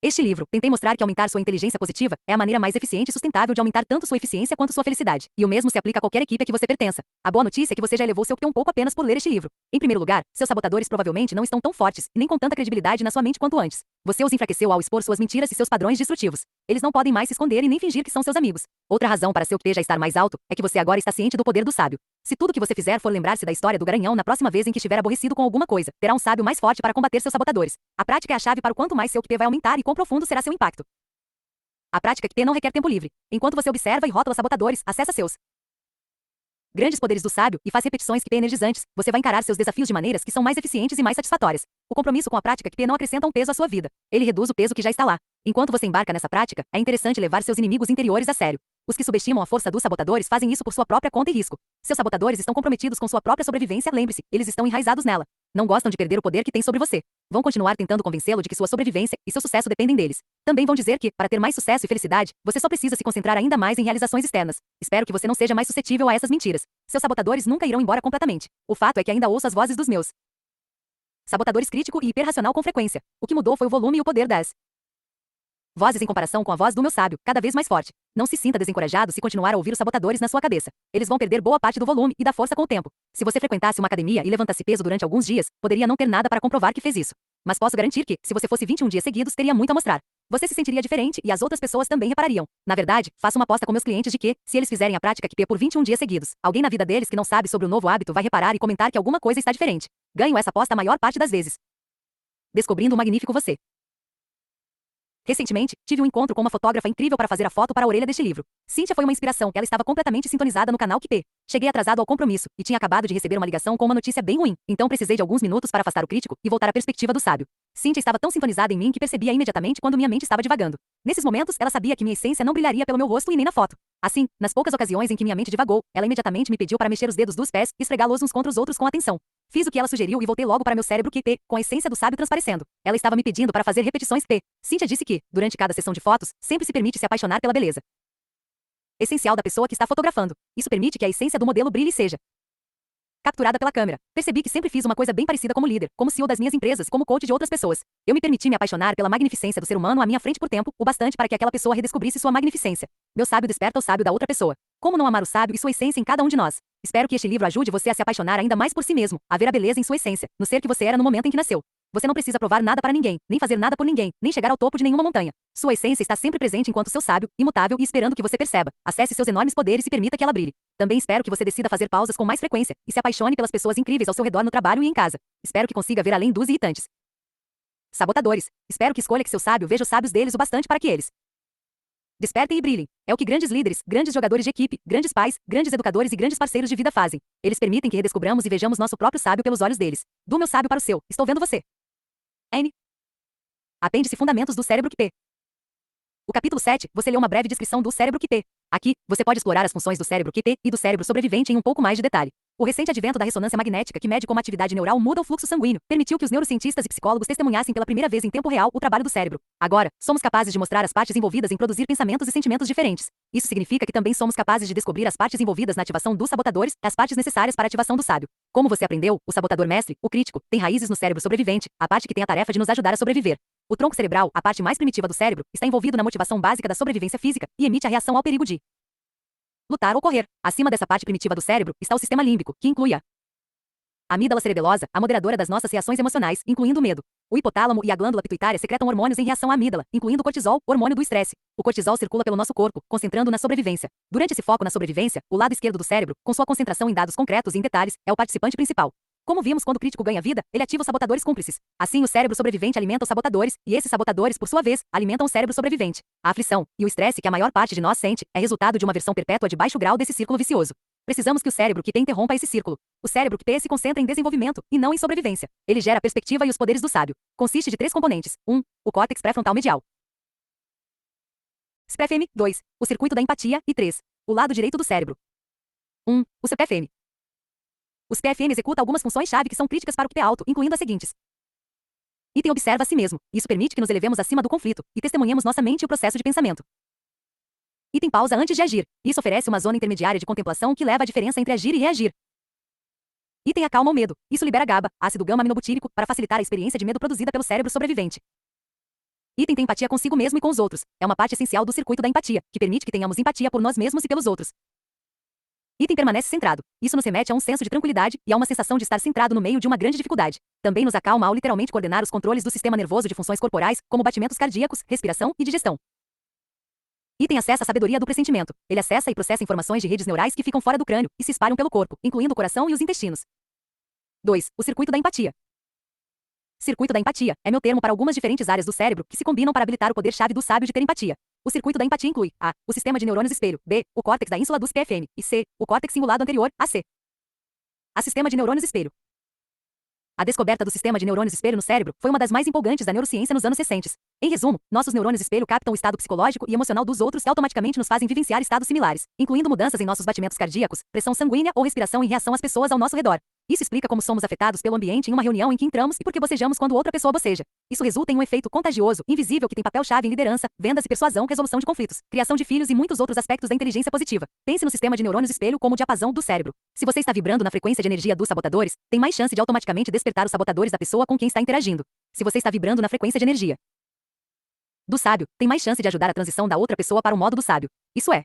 Este livro, tentei mostrar que aumentar sua inteligência positiva é a maneira mais eficiente e sustentável de aumentar tanto sua eficiência quanto sua felicidade. E o mesmo se aplica a qualquer equipe a que você pertença. A boa notícia é que você já elevou seu QP um pouco apenas por ler este livro. Em primeiro lugar, seus sabotadores provavelmente não estão tão fortes, e nem com tanta credibilidade na sua mente quanto antes. Você os enfraqueceu ao expor suas mentiras e seus padrões destrutivos. Eles não podem mais se esconder e nem fingir que são seus amigos. Outra razão para seu QP já estar mais alto é que você agora está ciente do poder do sábio. Se tudo que você fizer for lembrar-se da história do garanhão na próxima vez em que estiver aborrecido com alguma coisa, terá um sábio mais forte para combater seus sabotadores. A prática é a chave para o quanto mais seu QP vai aumentar e quão profundo será seu impacto. A prática QP não requer tempo livre. Enquanto você observa e rótula sabotadores, acessa seus grandes poderes do sábio e faz repetições QP energizantes, você vai encarar seus desafios de maneiras que são mais eficientes e mais satisfatórias. O compromisso com a prática QP não acrescenta um peso à sua vida. Ele reduz o peso que já está lá. Enquanto você embarca nessa prática, é interessante levar seus inimigos interiores a sério. Os que subestimam a força dos sabotadores fazem isso por sua própria conta e risco. Seus sabotadores estão comprometidos com sua própria sobrevivência, lembre-se, eles estão enraizados nela. Não gostam de perder o poder que têm sobre você. Vão continuar tentando convencê-lo de que sua sobrevivência e seu sucesso dependem deles. Também vão dizer que, para ter mais sucesso e felicidade, você só precisa se concentrar ainda mais em realizações externas. Espero que você não seja mais suscetível a essas mentiras. Seus sabotadores nunca irão embora completamente. O fato é que ainda ouço as vozes dos meus sabotadores crítico e hiperracional com frequência. O que mudou foi o volume e o poder das vozes em comparação com a voz do meu sábio, cada vez mais forte. Não se sinta desencorajado se continuar a ouvir os sabotadores na sua cabeça. Eles vão perder boa parte do volume e da força com o tempo. Se você frequentasse uma academia e levantasse peso durante alguns dias, poderia não ter nada para comprovar que fez isso. Mas posso garantir que, se você fosse 21 dias seguidos, teria muito a mostrar. Você se sentiria diferente e as outras pessoas também reparariam. Na verdade, faço uma aposta com meus clientes de que, se eles fizerem a prática QP por 21 dias seguidos, alguém na vida deles que não sabe sobre o novo hábito vai reparar e comentar que alguma coisa está diferente. Ganho essa aposta a maior parte das vezes. Descobrindo o magnífico você. Recentemente, tive um encontro com uma fotógrafa incrível para fazer a foto para a orelha deste livro. Cynthia foi uma inspiração, ela estava completamente sintonizada no canal QP. Cheguei atrasado ao compromisso, e tinha acabado de receber uma ligação com uma notícia bem ruim, então precisei de alguns minutos para afastar o crítico e voltar à perspectiva do sábio. Cynthia estava tão sintonizada em mim que percebia imediatamente quando minha mente estava divagando. Nesses momentos, ela sabia que minha essência não brilharia pelo meu rosto e nem na foto. Assim, nas poucas ocasiões em que minha mente divagou, ela imediatamente me pediu para mexer os dedos dos pés e esfregá-los uns contra os outros com atenção. Fiz o que ela sugeriu e voltei logo para meu cérebro QP, com a essência do sábio transparecendo. Ela estava me pedindo para fazer repetições P. Cynthia disse que, durante cada sessão de fotos, sempre se permite se apaixonar pela beleza essencial da pessoa que está fotografando. Isso permite que a essência do modelo brilhe e seja Capturada pela câmera. Percebi que sempre fiz uma coisa bem parecida como líder, como CEO das minhas empresas, como coach de outras pessoas. Eu me permiti me apaixonar pela magnificência do ser humano à minha frente por tempo, o bastante para que aquela pessoa redescobrisse sua magnificência. Meu sábio desperta o sábio da outra pessoa. Como não amar o sábio e sua essência em cada um de nós? Espero que este livro ajude você a se apaixonar ainda mais por si mesmo, a ver a beleza em sua essência, no ser que você era no momento em que nasceu. Você não precisa provar nada para ninguém, nem fazer nada por ninguém, nem chegar ao topo de nenhuma montanha. Sua essência está sempre presente enquanto seu sábio, imutável e esperando que você perceba. Acesse seus enormes poderes e permita que ela brilhe. Também espero que você decida fazer pausas com mais frequência e se apaixone pelas pessoas incríveis ao seu redor no trabalho e em casa. Espero que consiga ver além dos irritantes sabotadores. Espero que escolha que seu sábio veja os sábios deles o bastante para que eles despertem e brilhem. É o que grandes líderes, grandes jogadores de equipe, grandes pais, grandes educadores e grandes parceiros de vida fazem. Eles permitem que redescobramos e vejamos nosso próprio sábio pelos olhos deles. Do meu sábio para o seu, estou vendo você. N. Apêndice Fundamentos do Cérebro QP. O capítulo 7, você lê uma breve descrição do cérebro QP. Aqui, você pode explorar as funções do cérebro QP e do cérebro sobrevivente em um pouco mais de detalhe. O recente advento da ressonância magnética, que mede como a atividade neural muda o fluxo sanguíneo, permitiu que os neurocientistas e psicólogos testemunhassem pela primeira vez em tempo real o trabalho do cérebro. Agora, somos capazes de mostrar as partes envolvidas em produzir pensamentos e sentimentos diferentes. Isso significa que também somos capazes de descobrir as partes envolvidas na ativação dos sabotadores, as partes necessárias para a ativação do sábio. Como você aprendeu, o sabotador mestre, o crítico, tem raízes no cérebro sobrevivente, a parte que tem a tarefa de nos ajudar a sobreviver. O tronco cerebral, a parte mais primitiva do cérebro, está envolvido na motivação básica da sobrevivência física e emite a reação ao perigo de lutar ou correr. Acima dessa parte primitiva do cérebro está o sistema límbico, que inclui a amígdala cerebelosa, a moderadora das nossas reações emocionais, incluindo o medo. O hipotálamo e a glândula pituitária secretam hormônios em reação à amígdala, incluindo o cortisol, hormônio do estresse. O cortisol circula pelo nosso corpo, concentrando na sobrevivência. Durante esse foco na sobrevivência, o lado esquerdo do cérebro, com sua concentração em dados concretos e em detalhes, é o participante principal. Como vimos quando o crítico ganha vida, ele ativa os sabotadores cúmplices. Assim, o cérebro sobrevivente alimenta os sabotadores, e esses sabotadores, por sua vez, alimentam o cérebro sobrevivente. A aflição e o estresse que a maior parte de nós sente é resultado de uma versão perpétua de baixo grau desse círculo vicioso. Precisamos que o cérebro QP interrompa esse círculo. O cérebro QP se concentra em desenvolvimento, e não em sobrevivência. Ele gera a perspectiva e os poderes do sábio. Consiste de 3 componentes. 1. O córtex pré-frontal medial. CPFM. 2. O circuito da empatia. E 3. O lado direito do cérebro. 1. O CPFM. O CPFM executa algumas funções-chave que são críticas para o QP alto, incluindo as seguintes. Item observa a si mesmo. Isso permite que nos elevemos acima do conflito e testemunhemos nossa mente e o processo de pensamento. Item pausa antes de agir. Isso oferece uma zona intermediária de contemplação que leva à diferença entre agir e reagir. Item acalma o medo. Isso libera GABA, ácido gama-aminobutírico, para facilitar a experiência de medo produzida pelo cérebro sobrevivente. Item tem empatia consigo mesmo e com os outros. É uma parte essencial do circuito da empatia, que permite que tenhamos empatia por nós mesmos e pelos outros. Item permanece centrado. Isso nos remete a um senso de tranquilidade e a uma sensação de estar centrado no meio de uma grande dificuldade. Também nos acalma ao literalmente coordenar os controles do sistema nervoso de funções corporais, como batimentos cardíacos, respiração e digestão. Item acessa a sabedoria do pressentimento. Ele acessa e processa informações de redes neurais que ficam fora do crânio e se espalham pelo corpo, incluindo o coração e os intestinos. 2. O circuito da empatia. Circuito da empatia é meu termo para algumas diferentes áreas do cérebro que se combinam para habilitar o poder-chave do sábio de ter empatia. O circuito da empatia inclui A. O sistema de neurônios espelho. B. O córtex da ínsula dos PFM. E C. O córtex cingulado anterior, AC. A sistema de neurônios espelho. A descoberta do sistema de neurônios espelho no cérebro foi uma das mais empolgantes da neurociência nos anos recentes. Em resumo, nossos neurônios espelho captam o estado psicológico e emocional dos outros e automaticamente nos fazem vivenciar estados similares, incluindo mudanças em nossos batimentos cardíacos, pressão sanguínea ou respiração em reação às pessoas ao nosso redor. Isso explica como somos afetados pelo ambiente em uma reunião em que entramos e por que bocejamos quando outra pessoa boceja. Isso resulta em um efeito contagioso, invisível que tem papel-chave em liderança, vendas e persuasão, resolução de conflitos, criação de filhos e muitos outros aspectos da inteligência positiva. Pense no sistema de neurônios espelho como o diapasão do cérebro. Se você está vibrando na frequência de energia dos sabotadores, tem mais chance de automaticamente despertar os sabotadores da pessoa com quem está interagindo. Se você está vibrando na frequência de energia do sábio, tem mais chance de ajudar a transição da outra pessoa para o modo do sábio. Isso é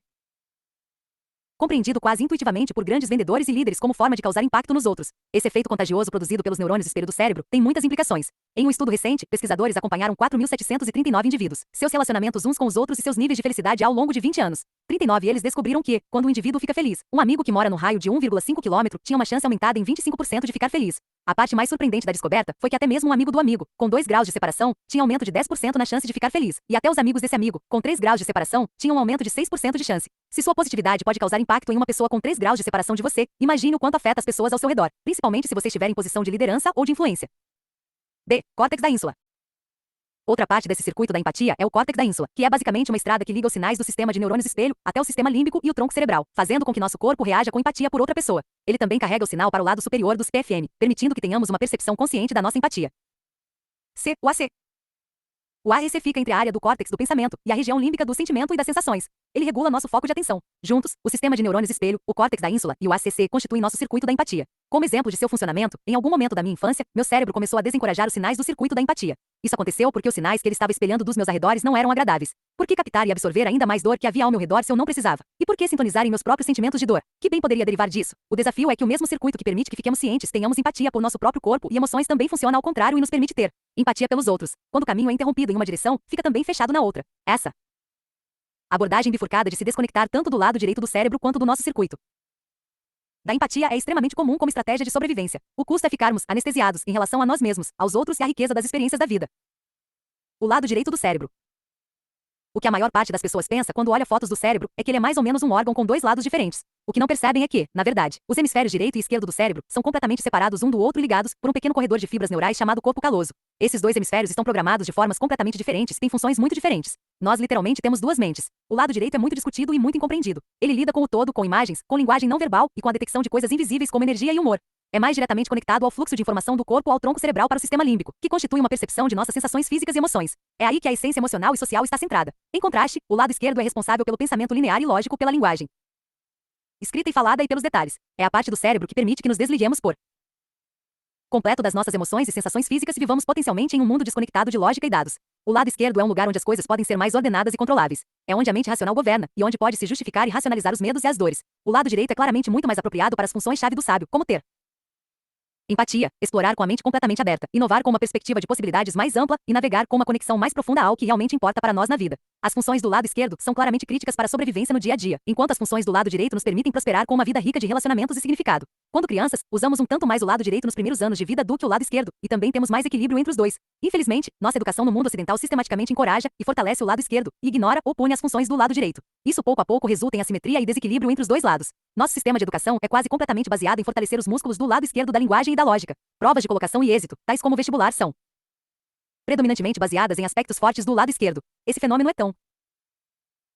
compreendido quase intuitivamente por grandes vendedores e líderes como forma de causar impacto nos outros. Esse efeito contagioso produzido pelos neurônios espelho do cérebro tem muitas implicações. Em um estudo recente, pesquisadores acompanharam 4.739 indivíduos, seus relacionamentos uns com os outros e seus níveis de felicidade ao longo de 20 anos. 39 eles descobriram que, quando o indivíduo fica feliz, um amigo que mora no raio de 1,5 km tinha uma chance aumentada em 25% de ficar feliz. A parte mais surpreendente da descoberta foi que até mesmo um amigo do amigo, com 2 graus de separação, tinha aumento de 10% na chance de ficar feliz, e até os amigos desse amigo, com 3 graus de separação, tinham um aumento de 6% de chance. Se sua positividade pode causar impacto em uma pessoa com 3 graus de separação de você, imagine o quanto afeta as pessoas ao seu redor, principalmente se você estiver em posição de liderança ou de influência. B. Córtex da ínsula. Outra parte desse circuito da empatia é o córtex da ínsula, que é basicamente uma estrada que liga os sinais do sistema de neurônios espelho até o sistema límbico e o tronco cerebral, fazendo com que nosso corpo reaja com empatia por outra pessoa. Ele também carrega o sinal para o lado superior dos PFM, permitindo que tenhamos uma percepção consciente da nossa empatia. C. O AC. O AEC fica entre a área do córtex do pensamento e a região límbica do sentimento e das sensações. Ele regula nosso foco de atenção. Juntos, o sistema de neurônios espelho, o córtex da ínsula e o ACC constituem nosso circuito da empatia. Como exemplo de seu funcionamento, em algum momento da minha infância, meu cérebro começou a desencorajar os sinais do circuito da empatia. Isso aconteceu porque os sinais que ele estava espelhando dos meus arredores não eram agradáveis. Por que captar e absorver ainda mais dor que havia ao meu redor se eu não precisava? E por que sintonizar em meus próprios sentimentos de dor? Que bem poderia derivar disso? O desafio é que o mesmo circuito que permite que fiquemos cientes, tenhamos empatia por nosso próprio corpo e emoções também funciona ao contrário e nos permite ter empatia pelos outros. Quando o caminho é interrompido em uma direção, fica também fechado na outra. Essa abordagem bifurcada de se desconectar tanto do lado direito do cérebro quanto do nosso circuito da empatia é extremamente comum como estratégia de sobrevivência. O custo é ficarmos anestesiados em relação a nós mesmos, aos outros e à riqueza das experiências da vida. O lado direito do cérebro. O que a maior parte das pessoas pensa quando olha fotos do cérebro é que ele é mais ou menos um órgão com dois lados diferentes. O que não percebem é que, na verdade, os hemisférios direito e esquerdo do cérebro são completamente separados um do outro e ligados por um pequeno corredor de fibras neurais chamado corpo caloso. Esses dois hemisférios estão programados de formas completamente diferentes e têm funções muito diferentes. Nós literalmente temos duas mentes. O lado direito é muito discutido e muito incompreendido. Ele lida com o todo, com imagens, com linguagem não verbal e com a detecção de coisas invisíveis como energia e humor. É mais diretamente conectado ao fluxo de informação do corpo ao tronco cerebral para o sistema límbico, que constitui uma percepção de nossas sensações físicas e emoções. É aí que a essência emocional e social está centrada. Em contraste, o lado esquerdo é responsável pelo pensamento linear e lógico, pela linguagem escrita e falada e pelos detalhes. É a parte do cérebro que permite que nos desliguemos por completo das nossas emoções e sensações físicas e vivamos potencialmente em um mundo desconectado de lógica e dados. O lado esquerdo é um lugar onde as coisas podem ser mais ordenadas e controláveis. É onde a mente racional governa, e onde pode se justificar e racionalizar os medos e as dores. O lado direito é claramente muito mais apropriado para as funções-chave do sábio, como ter empatia, explorar com a mente completamente aberta, inovar com uma perspectiva de possibilidades mais ampla e navegar com uma conexão mais profunda ao que realmente importa para nós na vida. As funções do lado esquerdo são claramente críticas para a sobrevivência no dia a dia, enquanto as funções do lado direito nos permitem prosperar com uma vida rica de relacionamentos e significado. Quando crianças, usamos um tanto mais o lado direito nos primeiros anos de vida do que o lado esquerdo, e também temos mais equilíbrio entre os dois. Infelizmente, nossa educação no mundo ocidental sistematicamente encoraja e fortalece o lado esquerdo, e ignora ou pune as funções do lado direito. Isso pouco a pouco resulta em assimetria e desequilíbrio entre os dois lados. Nosso sistema de educação é quase completamente baseado em fortalecer os músculos do lado esquerdo da linguagem e da lógica. Provas de colocação e êxito, tais como o vestibular, são predominantemente baseadas em aspectos fortes do lado esquerdo. Esse fenômeno é tão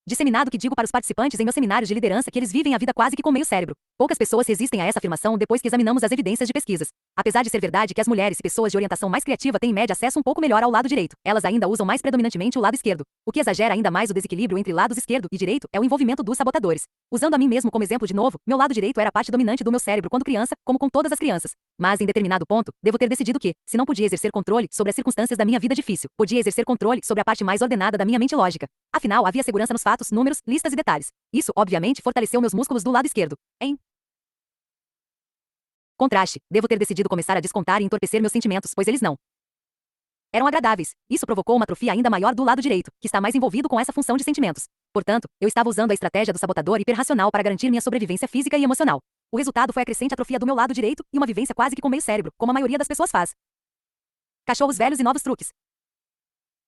disseminado que digo para os participantes em meus seminários de liderança que eles vivem a vida quase que com meio cérebro. Poucas pessoas resistem a essa afirmação depois que examinamos as evidências de pesquisas. Apesar de ser verdade que as mulheres e pessoas de orientação mais criativa têm em média acesso um pouco melhor ao lado direito, elas ainda usam mais predominantemente o lado esquerdo. O que exagera ainda mais o desequilíbrio entre lados esquerdo e direito é o envolvimento dos sabotadores. Usando a mim mesmo como exemplo de novo, meu lado direito era a parte dominante do meu cérebro quando criança, como com todas as crianças. Mas em determinado ponto, devo ter decidido que, se não podia exercer controle sobre as circunstâncias da minha vida difícil, podia exercer controle sobre a parte mais ordenada da minha mente lógica. Afinal, havia segurança nos fatos, números, listas e detalhes. Isso, obviamente, fortaleceu meus músculos do lado esquerdo. Em contraste, devo ter decidido começar a descontar e entorpecer meus sentimentos, pois eles não eram agradáveis. Isso provocou uma atrofia ainda maior do lado direito, que está mais envolvido com essa função de sentimentos. Portanto, eu estava usando a estratégia do sabotador hiperracional para garantir minha sobrevivência física e emocional. O resultado foi a crescente atrofia do meu lado direito e uma vivência quase que com meio cérebro, como a maioria das pessoas faz. Cachorros velhos e novos truques.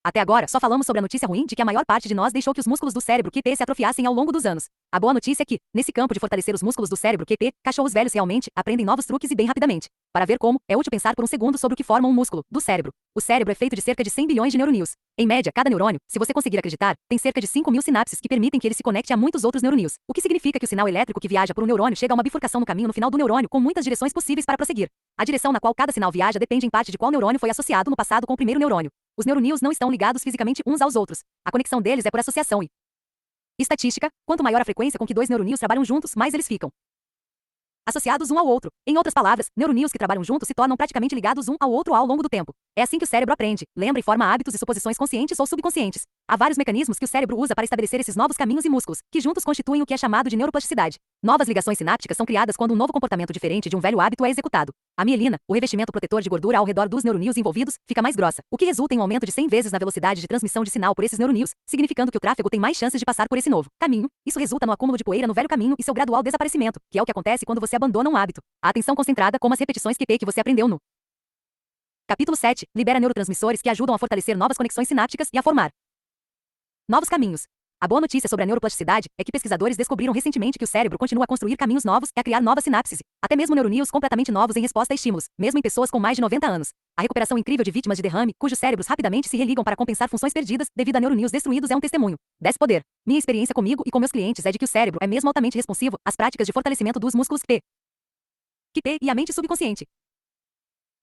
Até agora, só falamos sobre a notícia ruim de que a maior parte de nós deixou que os músculos do cérebro QP se atrofiassem ao longo dos anos. A boa notícia é que, nesse campo de fortalecer os músculos do cérebro QP, cachorros velhos realmente aprendem novos truques e bem rapidamente. Para ver como, é útil pensar por um segundo sobre o que forma um músculo do cérebro. O cérebro é feito de cerca de 100 bilhões de neurônios. Em média, cada neurônio, se você conseguir acreditar, tem cerca de 5.000 sinapses que permitem que ele se conecte a muitos outros neurônios. O que significa que o sinal elétrico que viaja por um neurônio chega a uma bifurcação no caminho no final do neurônio com muitas direções possíveis para prosseguir. A direção na qual cada sinal viaja depende em parte de qual neurônio foi associado no passado com o primeiro neurônio. Os neurônios não estão ligados fisicamente uns aos outros. A conexão deles é por associação e estatística. Quanto maior a frequência com que dois neurônios trabalham juntos, mais eles ficam associados um ao outro. Em outras palavras, neurônios que trabalham juntos se tornam praticamente ligados um ao outro ao longo do tempo. É assim que o cérebro aprende, lembra e forma hábitos e suposições conscientes ou subconscientes. Há vários mecanismos que o cérebro usa para estabelecer esses novos caminhos e músculos, que juntos constituem o que é chamado de neuroplasticidade. Novas ligações sinápticas são criadas quando um novo comportamento diferente de um velho hábito é executado. A mielina, o revestimento protetor de gordura ao redor dos neurônios envolvidos, fica mais grossa, o que resulta em um aumento de 100 vezes na velocidade de transmissão de sinal por esses neurônios, significando que o tráfego tem mais chances de passar por esse novo caminho. Isso resulta no acúmulo de poeira no velho caminho e seu gradual desaparecimento, que é o que acontece quando você abandona um hábito. A atenção concentrada como as repetições QP que você aprendeu no capítulo 7 libera neurotransmissores que ajudam a fortalecer novas conexões sinápticas e a formar novos caminhos. A boa notícia sobre a neuroplasticidade é que pesquisadores descobriram recentemente que o cérebro continua a construir caminhos novos e a criar novas sinapses, até mesmo neurônios completamente novos em resposta a estímulos, mesmo em pessoas com mais de 90 anos. A recuperação incrível de vítimas de derrame, cujos cérebros rapidamente se religam para compensar funções perdidas devido a neurônios destruídos é um testemunho desse poder. Minha experiência comigo e com meus clientes é de que o cérebro é mesmo altamente responsivo às práticas de fortalecimento dos músculos P, QP e a mente subconsciente.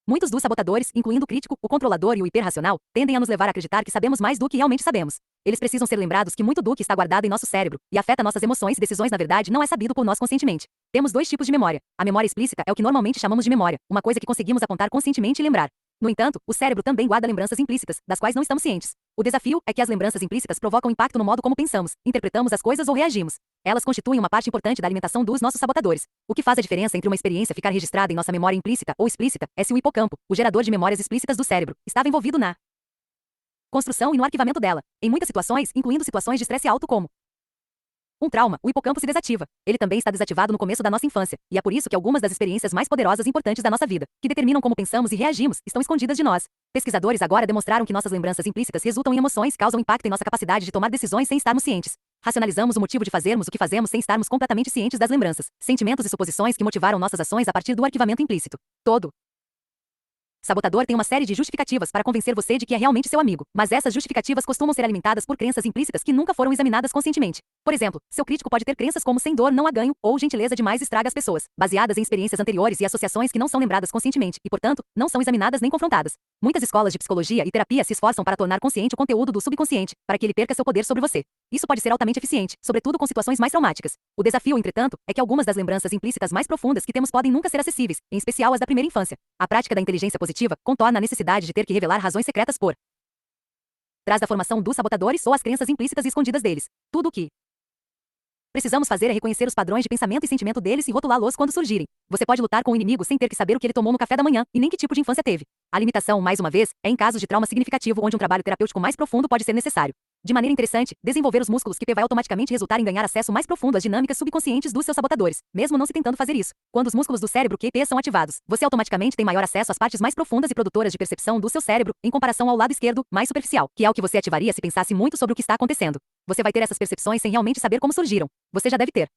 Muitos dos sabotadores, incluindo o crítico, o controlador e o hiperracional, tendem a nos levar a acreditar que sabemos mais do que realmente sabemos. Eles precisam ser lembrados que muito do que está guardado em nosso cérebro e afeta nossas emoções e decisões na verdade não é sabido por nós conscientemente. Temos dois tipos de memória. A memória explícita é o que normalmente chamamos de memória, uma coisa que conseguimos apontar conscientemente e lembrar. No entanto, o cérebro também guarda lembranças implícitas, das quais não estamos cientes. O desafio é que as lembranças implícitas provocam impacto no modo como pensamos, interpretamos as coisas ou reagimos. Elas constituem uma parte importante da alimentação dos nossos sabotadores. O que faz a diferença entre uma experiência ficar registrada em nossa memória implícita ou explícita é se o hipocampo, o gerador de memórias explícitas do cérebro, estava envolvido na construção e no arquivamento dela. Em muitas situações, incluindo situações de estresse alto como um trauma, o hipocampo se desativa. Ele também está desativado no começo da nossa infância, e é por isso que algumas das experiências mais poderosas e importantes da nossa vida, que determinam como pensamos e reagimos, estão escondidas de nós. Pesquisadores agora demonstraram que nossas lembranças implícitas resultam em emoções, causam impacto em nossa capacidade de tomar decisões sem estarmos cientes. Racionalizamos o motivo de fazermos o que fazemos sem estarmos completamente cientes das lembranças, sentimentos e suposições que motivaram nossas ações a partir do arquivamento implícito. Todo sabotador tem uma série de justificativas para convencer você de que é realmente seu amigo, mas essas justificativas costumam ser alimentadas por crenças implícitas que nunca foram examinadas conscientemente. Por exemplo, seu crítico pode ter crenças como sem dor não há ganho ou gentileza demais estraga as pessoas, baseadas em experiências anteriores e associações que não são lembradas conscientemente e, portanto, não são examinadas nem confrontadas. Muitas escolas de psicologia e terapia se esforçam para tornar consciente o conteúdo do subconsciente, para que ele perca seu poder sobre você. Isso pode ser altamente eficiente, sobretudo com situações mais traumáticas. O desafio, entretanto, é que algumas das lembranças implícitas mais profundas que temos podem nunca ser acessíveis, em especial as da primeira infância. A prática da inteligência positiva contorna a necessidade de ter que revelar razões secretas por trás da formação dos sabotadores ou as crenças implícitas e escondidas deles. Tudo o que precisamos fazer é reconhecer os padrões de pensamento e sentimento deles e rotulá-los quando surgirem. Você pode lutar com o inimigo sem ter que saber o que ele tomou no café da manhã e nem que tipo de infância teve. A limitação, mais uma vez, é em casos de trauma significativo onde um trabalho terapêutico mais profundo pode ser necessário. De maneira interessante, desenvolver os músculos QP vai automaticamente resultar em ganhar acesso mais profundo às dinâmicas subconscientes dos seus sabotadores, mesmo não se tentando fazer isso. Quando os músculos do cérebro QP são ativados, você automaticamente tem maior acesso às partes mais profundas e produtoras de percepção do seu cérebro, em comparação ao lado esquerdo, mais superficial, que é o que você ativaria se pensasse muito sobre o que está acontecendo. Você vai ter essas percepções sem realmente saber como surgiram. Você já deve ter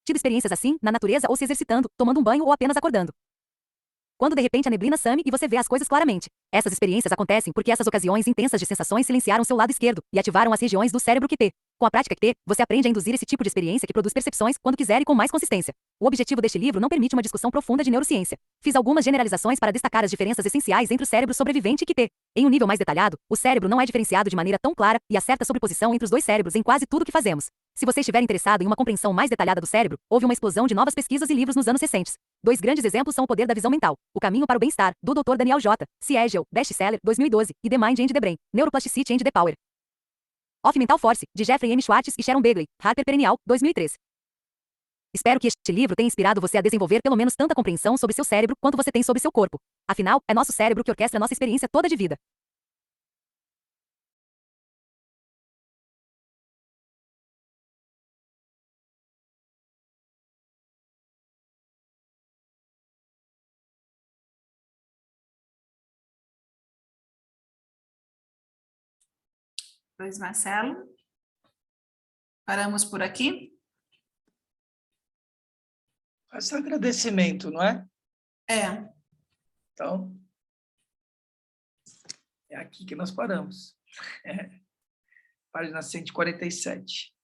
tido experiências assim, na natureza ou se exercitando, tomando um banho ou apenas acordando. Quando de repente a neblina some e você vê as coisas claramente. Essas experiências acontecem porque essas ocasiões intensas de sensações silenciaram seu lado esquerdo e ativaram as regiões do cérebro QT. Com a prática QT, você aprende a induzir esse tipo de experiência que produz percepções quando quiser e com mais consistência. O objetivo deste livro não permite uma discussão profunda de neurociência. Fiz algumas generalizações para destacar as diferenças essenciais entre o cérebro sobrevivente e QT. Em um nível mais detalhado, o cérebro não é diferenciado de maneira tão clara e há certa sobreposição entre os dois cérebros em quase tudo que fazemos. Se você estiver interessado em uma compreensão mais detalhada do cérebro, houve uma explosão de novas pesquisas e livros nos anos recentes. Dois grandes exemplos são O Poder da Visão Mental, O Caminho para o Bem-Estar, do Dr. Daniel J. Siegel, best-seller, 2012, e The Mind and the Brain, Neuroplasticity and the Power of Mental Force, de Jeffrey M. Schwartz e Sharon Begley, Harper Perennial, 2003. Espero que este livro tenha inspirado você a desenvolver pelo menos tanta compreensão sobre seu cérebro quanto você tem sobre seu corpo. Afinal, é nosso cérebro que orquestra nossa experiência toda de vida. Luiz Marcelo. Paramos por aqui? Esse agradecimento, não é? É. Então, é aqui que nós paramos. Página 147.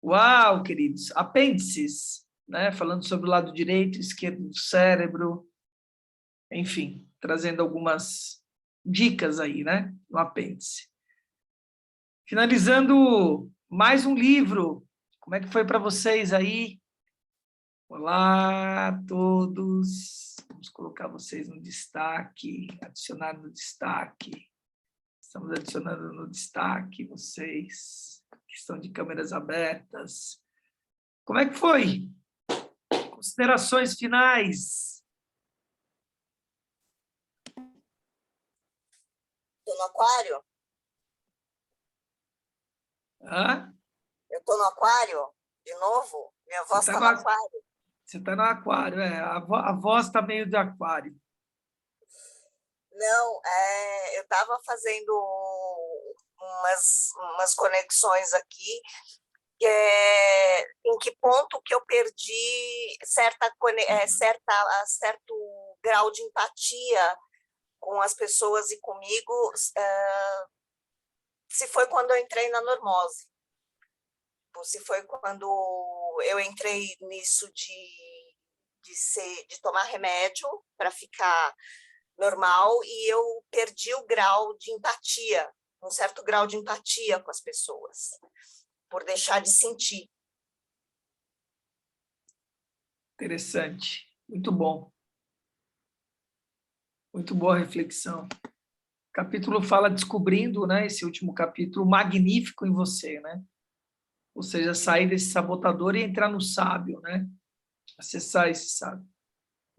Uau, queridos! Apêndices, né? Falando sobre o lado direito e esquerdo do cérebro. Enfim, trazendo algumas dicas aí, né? No apêndice. Finalizando mais um livro. Como é que foi para vocês aí? Olá a todos. Vamos colocar vocês no destaque, adicionar no destaque. Estamos adicionando no destaque vocês que estão de câmeras abertas. Como é que foi? Considerações finais. Estou no aquário? Hã? Eu estou no aquário de novo? Minha voz está no aquário? Você está no aquário, a voz está meio de aquário. Não, eu estava fazendo umas conexões aqui, em que ponto que eu perdi certo grau de empatia com as pessoas e comigo, se foi quando eu entrei na normose, ou se foi quando eu entrei nisso de de tomar remédio para ficar normal, e eu perdi o grau de empatia, um certo grau de empatia com as pessoas, por deixar de sentir. Interessante. Muito bom. Muito boa reflexão. O capítulo fala descobrindo, né, esse último capítulo, magnífico em você, né? Ou seja, sair desse sabotador e entrar no sábio, né? Acessar esse sábio.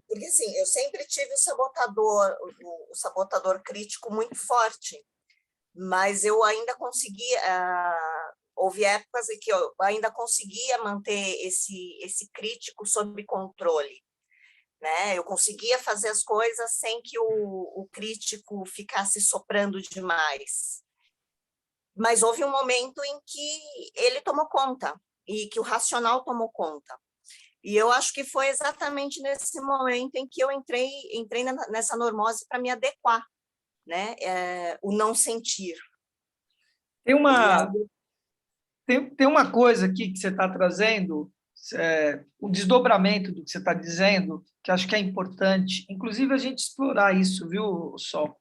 Porque, assim, eu sempre tive o sabotador crítico muito forte, mas eu ainda conseguia, houve épocas em que eu ainda conseguia manter esse crítico sob controle, né? Eu conseguia fazer as coisas sem que o crítico ficasse soprando demais. Mas houve um momento em que ele tomou conta, e que o racional tomou conta. E eu acho que foi exatamente nesse momento em que eu entrei nessa normose para me adequar, né? O não sentir. Tem uma coisa aqui que você está trazendo, um desdobramento do que você está dizendo, que acho que é importante, inclusive a gente explorar isso, viu, Sol?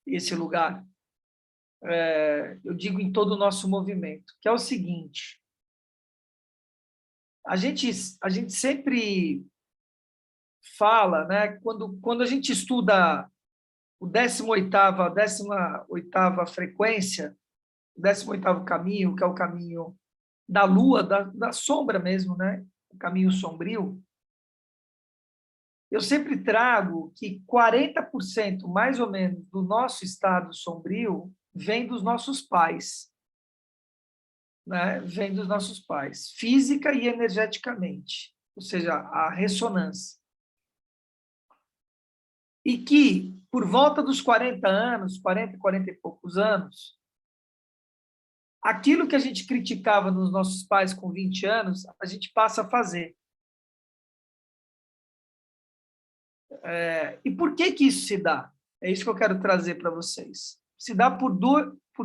Esse lugar. Eu digo em todo o nosso movimento, que é o seguinte: a gente sempre fala, né, quando a gente estuda a 18ª frequência, o 18º caminho, que é o caminho da lua, da sombra mesmo, né, o caminho sombrio, eu sempre trago que 40% mais ou menos do nosso estado sombrio vem dos nossos pais, né? Vem dos nossos pais, física e energeticamente, ou seja, a ressonância. E que, por volta dos 40 anos, 40 e poucos anos, aquilo que a gente criticava nos nossos pais com 20 anos, a gente passa a fazer. E por que isso se dá? É isso que eu quero trazer para vocês. Se dá por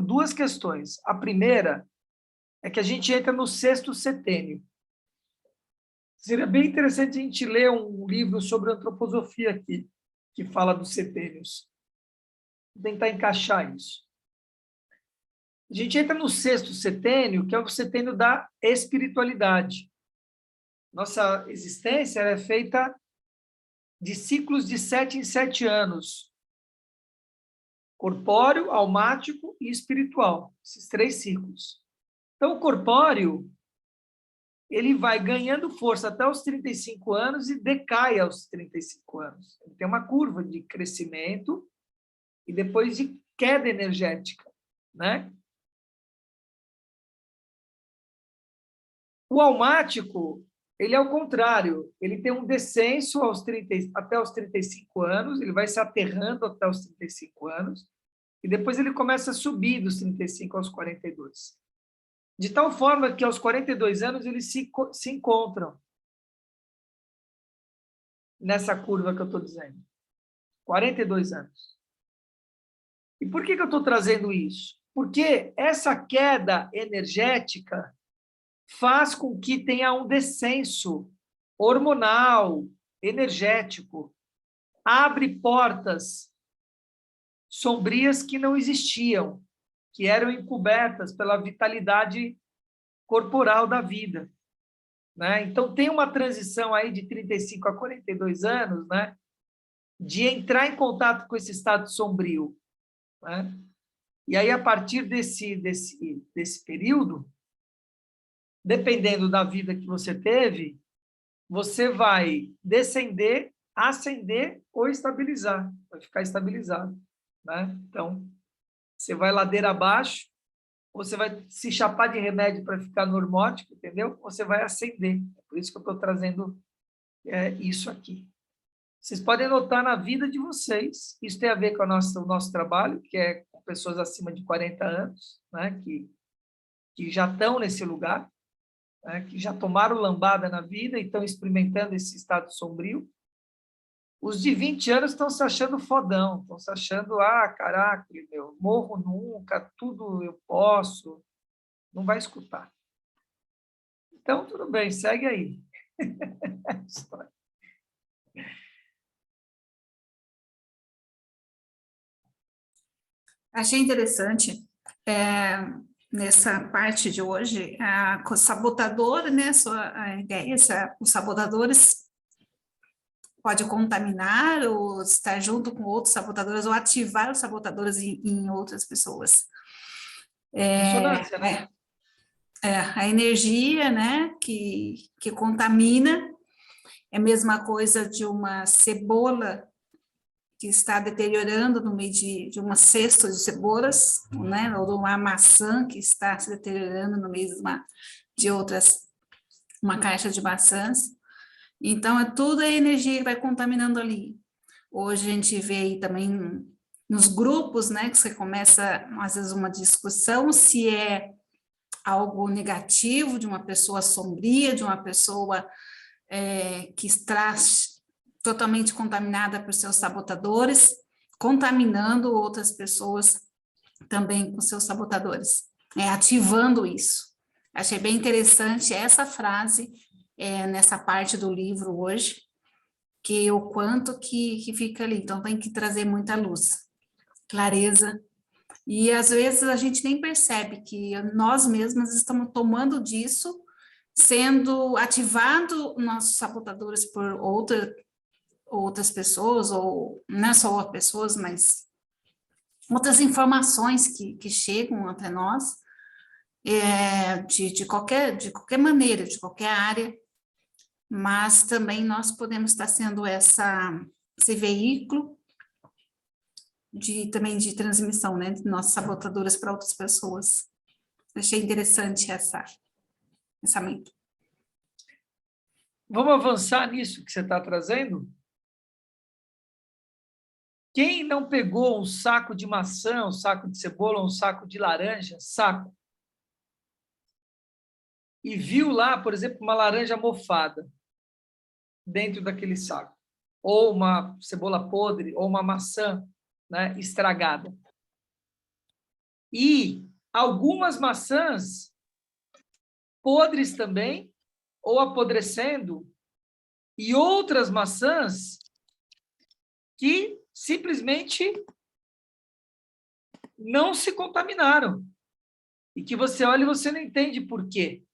duas questões. A primeira é que a gente entra no 6º setênio. Seria bem interessante a gente ler um livro sobre antroposofia aqui, que fala dos setênios. Vou tentar encaixar isso. A gente entra no 6º setênio, que é o setênio da espiritualidade. Nossa existência é feita de ciclos de 7 em 7 anos. Corpóreo, almático e espiritual. Esses 3 ciclos. Então, o corpóreo, ele vai ganhando força até os 35 anos e decai aos 35 anos. Ele tem uma curva de crescimento e depois de queda energética, né? O almático, ele é o contrário, ele tem um descenso até os 35 anos, ele vai se aterrando até os 35 anos, e depois ele começa a subir dos 35 aos 42. De tal forma que aos 42 anos eles se encontram nessa curva que eu estou dizendo. 42 anos. E por que eu estou trazendo isso? Porque essa queda energética faz com que tenha um descenso hormonal, energético, abre portas sombrias que não existiam, que eram encobertas pela vitalidade corporal da vida, né? Então, tem uma transição aí de 35 a 42 anos, né, de entrar em contato com esse estado sombrio, né? E aí, a partir desse período, dependendo da vida que você teve, você vai descender, ascender ou estabilizar, vai ficar estabilizado, né? Então, você vai ladeira abaixo, ou você vai se chapar de remédio para ficar normótico, entendeu? Ou você vai ascender. É por isso que eu estou trazendo isso aqui. Vocês podem notar na vida de vocês, isso tem a ver com o nosso trabalho, que é com pessoas acima de 40 anos, né? que já estão nesse lugar, né, que já tomaram lambada na vida e estão experimentando esse estado sombrio. Os de 20 anos estão se achando fodão, estão se achando, caraca, meu, morro nunca, tudo eu posso, não vai escutar. Então, tudo bem, segue aí. Achei interessante nessa parte de hoje, com o sabotador, né? A ideia, os sabotadores pode contaminar ou estar junto com outros sabotadores ou ativar os sabotadores em outras pessoas. Ressonância, né? A energia, né, que contamina é a mesma coisa de uma cebola que está deteriorando no meio de uma cesta de cebolas, né, ou de uma maçã que está se deteriorando no meio de uma caixa de maçãs. Então, tudo é energia que vai contaminando ali. Hoje a gente vê aí também nos grupos, né, que você começa, às vezes, uma discussão se é algo negativo de uma pessoa sombria, de uma pessoa que está totalmente contaminada por seus sabotadores, contaminando outras pessoas também com seus sabotadores, ativando isso. Achei bem interessante essa frase nessa parte do livro hoje, que o quanto que fica ali, então tem que trazer muita luz, clareza, e às vezes a gente nem percebe que nós mesmas estamos tomando disso, sendo ativado nossos sabotadores por outras pessoas, ou não só pessoas, mas outras informações que chegam até nós, de qualquer maneira, de qualquer área, mas também nós podemos estar sendo esse veículo também de transmissão, né, de nossos sabotadores para outras pessoas. Achei interessante essa pensamento. Vamos avançar nisso que você está trazendo? Quem não pegou um saco de maçã, um saco de cebola, um saco de laranja, e viu lá, por exemplo, uma laranja mofada dentro daquele saco, ou uma cebola podre, ou uma maçã, né, estragada. E algumas maçãs podres também, ou apodrecendo, e outras maçãs que simplesmente não se contaminaram. E que você olha e você não entende por quê.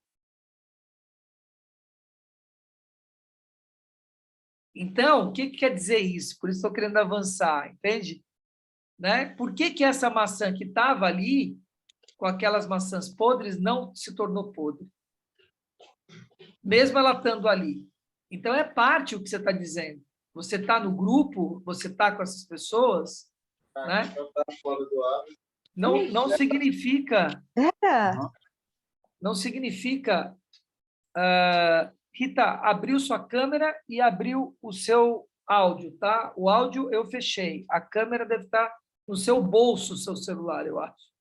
Então, o que quer dizer isso? Por isso estou querendo avançar, entende? Né? Por que essa maçã que estava ali, com aquelas maçãs podres, não se tornou podre? Mesmo ela estando ali. Então, é parte o que você está dizendo. Você está no grupo, você está com essas pessoas, né? Não significa... Não significa... Rita, abriu sua câmera e abriu o seu áudio, tá? O áudio eu fechei. A câmera deve estar no seu bolso, seu celular, eu acho.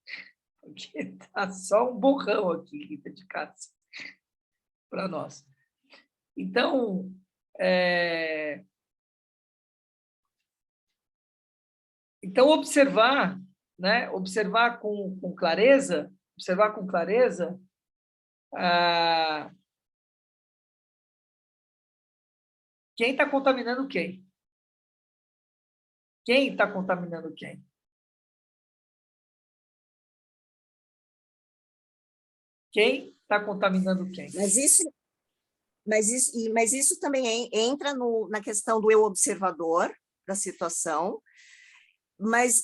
Porque está só um borrão aqui, Rita, de casa, para nós. Então, observar, né? Observar com clareza, quem está contaminando quem? Quem está contaminando quem? Quem está contaminando quem? Mas isso também entra na questão do eu observador da situação, mas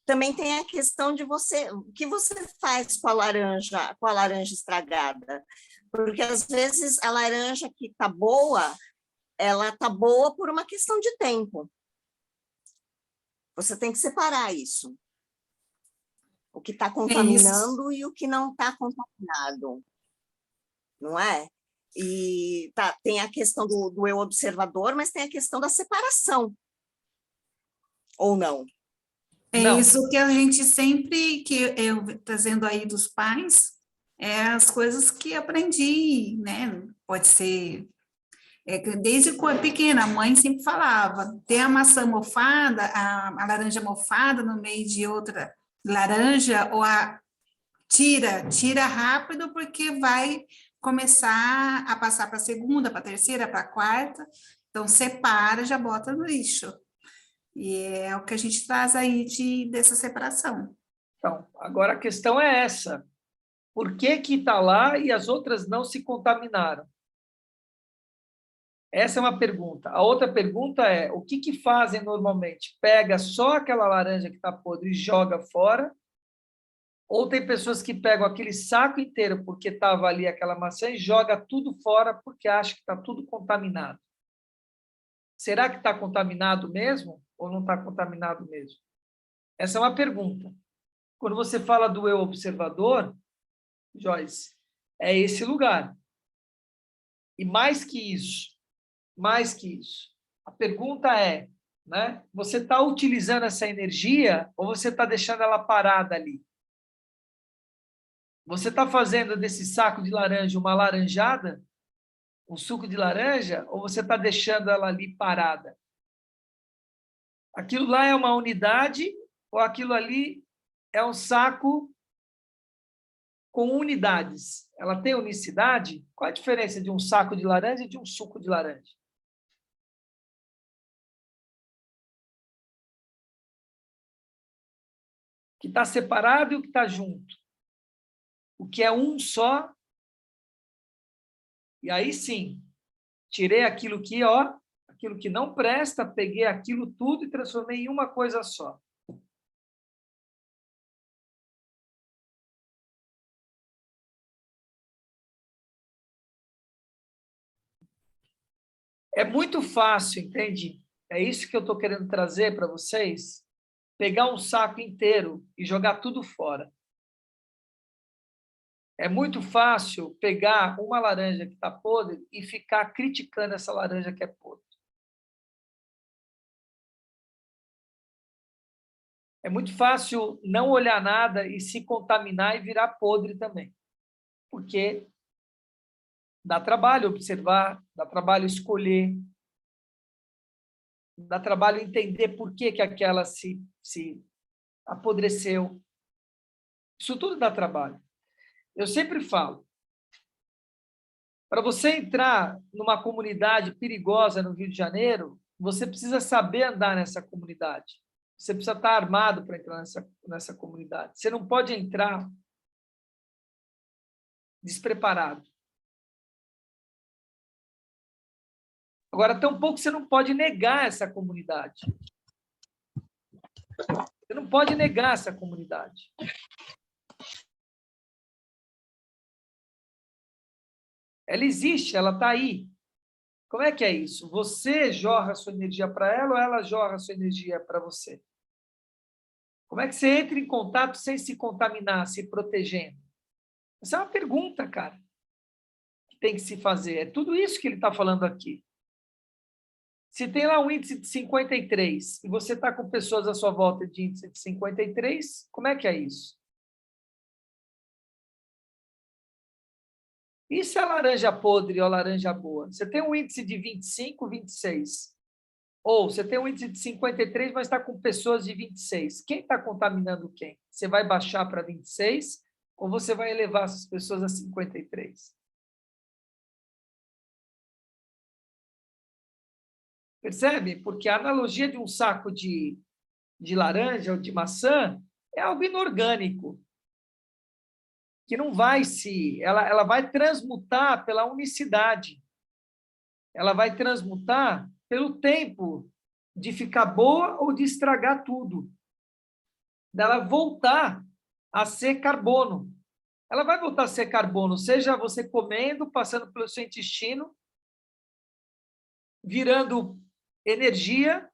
também tem a questão de o que você faz com a laranja estragada, porque às vezes a laranja que está boa, ela está boa por uma questão de tempo. Você tem que separar isso. O que está contaminando e o que não está contaminado. Não é? E tem a questão do eu observador, mas tem a questão da separação. Ou não? Não. Isso que a gente sempre, que eu trazendo aí dos pais, as coisas que aprendi, né? Pode ser... desde quando pequena, a mãe sempre falava, tem a maçã mofada, a laranja mofada no meio de outra laranja, ou tira rápido, porque vai começar a passar para a segunda, para a terceira, para a quarta. Então, separa, já bota no lixo. E é o que a gente traz aí dessa separação. Então, agora a questão é essa. Por que que está lá e as outras não se contaminaram? Essa é uma pergunta. A outra pergunta é, o que que fazem normalmente? Pega só aquela laranja que está podre e joga fora? Ou tem pessoas que pegam aquele saco inteiro porque estava ali aquela maçã e joga tudo fora porque acha que está tudo contaminado? Será que está contaminado mesmo ou não está contaminado mesmo? Essa é uma pergunta. Quando você fala do eu observador, Joyce, é esse lugar. E mais que isso, a pergunta é, né, você está utilizando essa energia ou você está deixando ela parada ali? Você está fazendo desse saco de laranja uma laranjada, um suco de laranja, ou você está deixando ela ali parada? Aquilo lá é uma unidade ou aquilo ali é um saco com unidades? Ela tem unicidade? Qual a diferença de um saco de laranja e de um suco de laranja? O que está separado e o que está junto. O que é um só. E aí sim, tirei aquilo que, ó, aquilo que não presta, peguei aquilo tudo e transformei em uma coisa só. É muito fácil, entende? É isso que eu estou querendo trazer para vocês. Pegar um saco inteiro e jogar tudo fora. É muito fácil pegar uma laranja que está podre e ficar criticando essa laranja que é podre. É muito fácil não olhar nada e se contaminar e virar podre também. Porque dá trabalho observar, dá trabalho escolher, dá trabalho entender por que que aquela se apodreceu. Isso tudo dá trabalho. Eu sempre falo, para você entrar numa comunidade perigosa no Rio de Janeiro, você precisa saber andar nessa comunidade. Você precisa estar armado para entrar nessa comunidade. Você não pode entrar despreparado. Agora, tampouco você não pode negar essa comunidade. Você não pode negar essa comunidade. Ela existe, ela está aí. Como é que é isso? Você jorra a sua energia para ela ou ela jorra a sua energia para você? Como é que você entra em contato sem se contaminar, se protegendo? Essa é uma pergunta, cara, que tem que se fazer. É tudo isso que ele está falando aqui. Se tem lá um índice de 53 e você está com pessoas à sua volta de índice de 53, como é que é isso? Isso é laranja podre ou laranja boa? Você tem um índice de 25, 26. Ou você tem um índice de 53, mas está com pessoas de 26. Quem está contaminando quem? Você vai baixar para 26 ou você vai elevar essas pessoas a 53? Percebe? Porque a analogia de um saco de laranja ou de maçã é algo inorgânico, que não vai se... Ela vai transmutar pela unicidade. Ela vai transmutar pelo tempo de ficar boa ou de estragar tudo. Dela voltar a ser carbono. Ela vai voltar a ser carbono, seja você comendo, passando pelo seu intestino, virando energia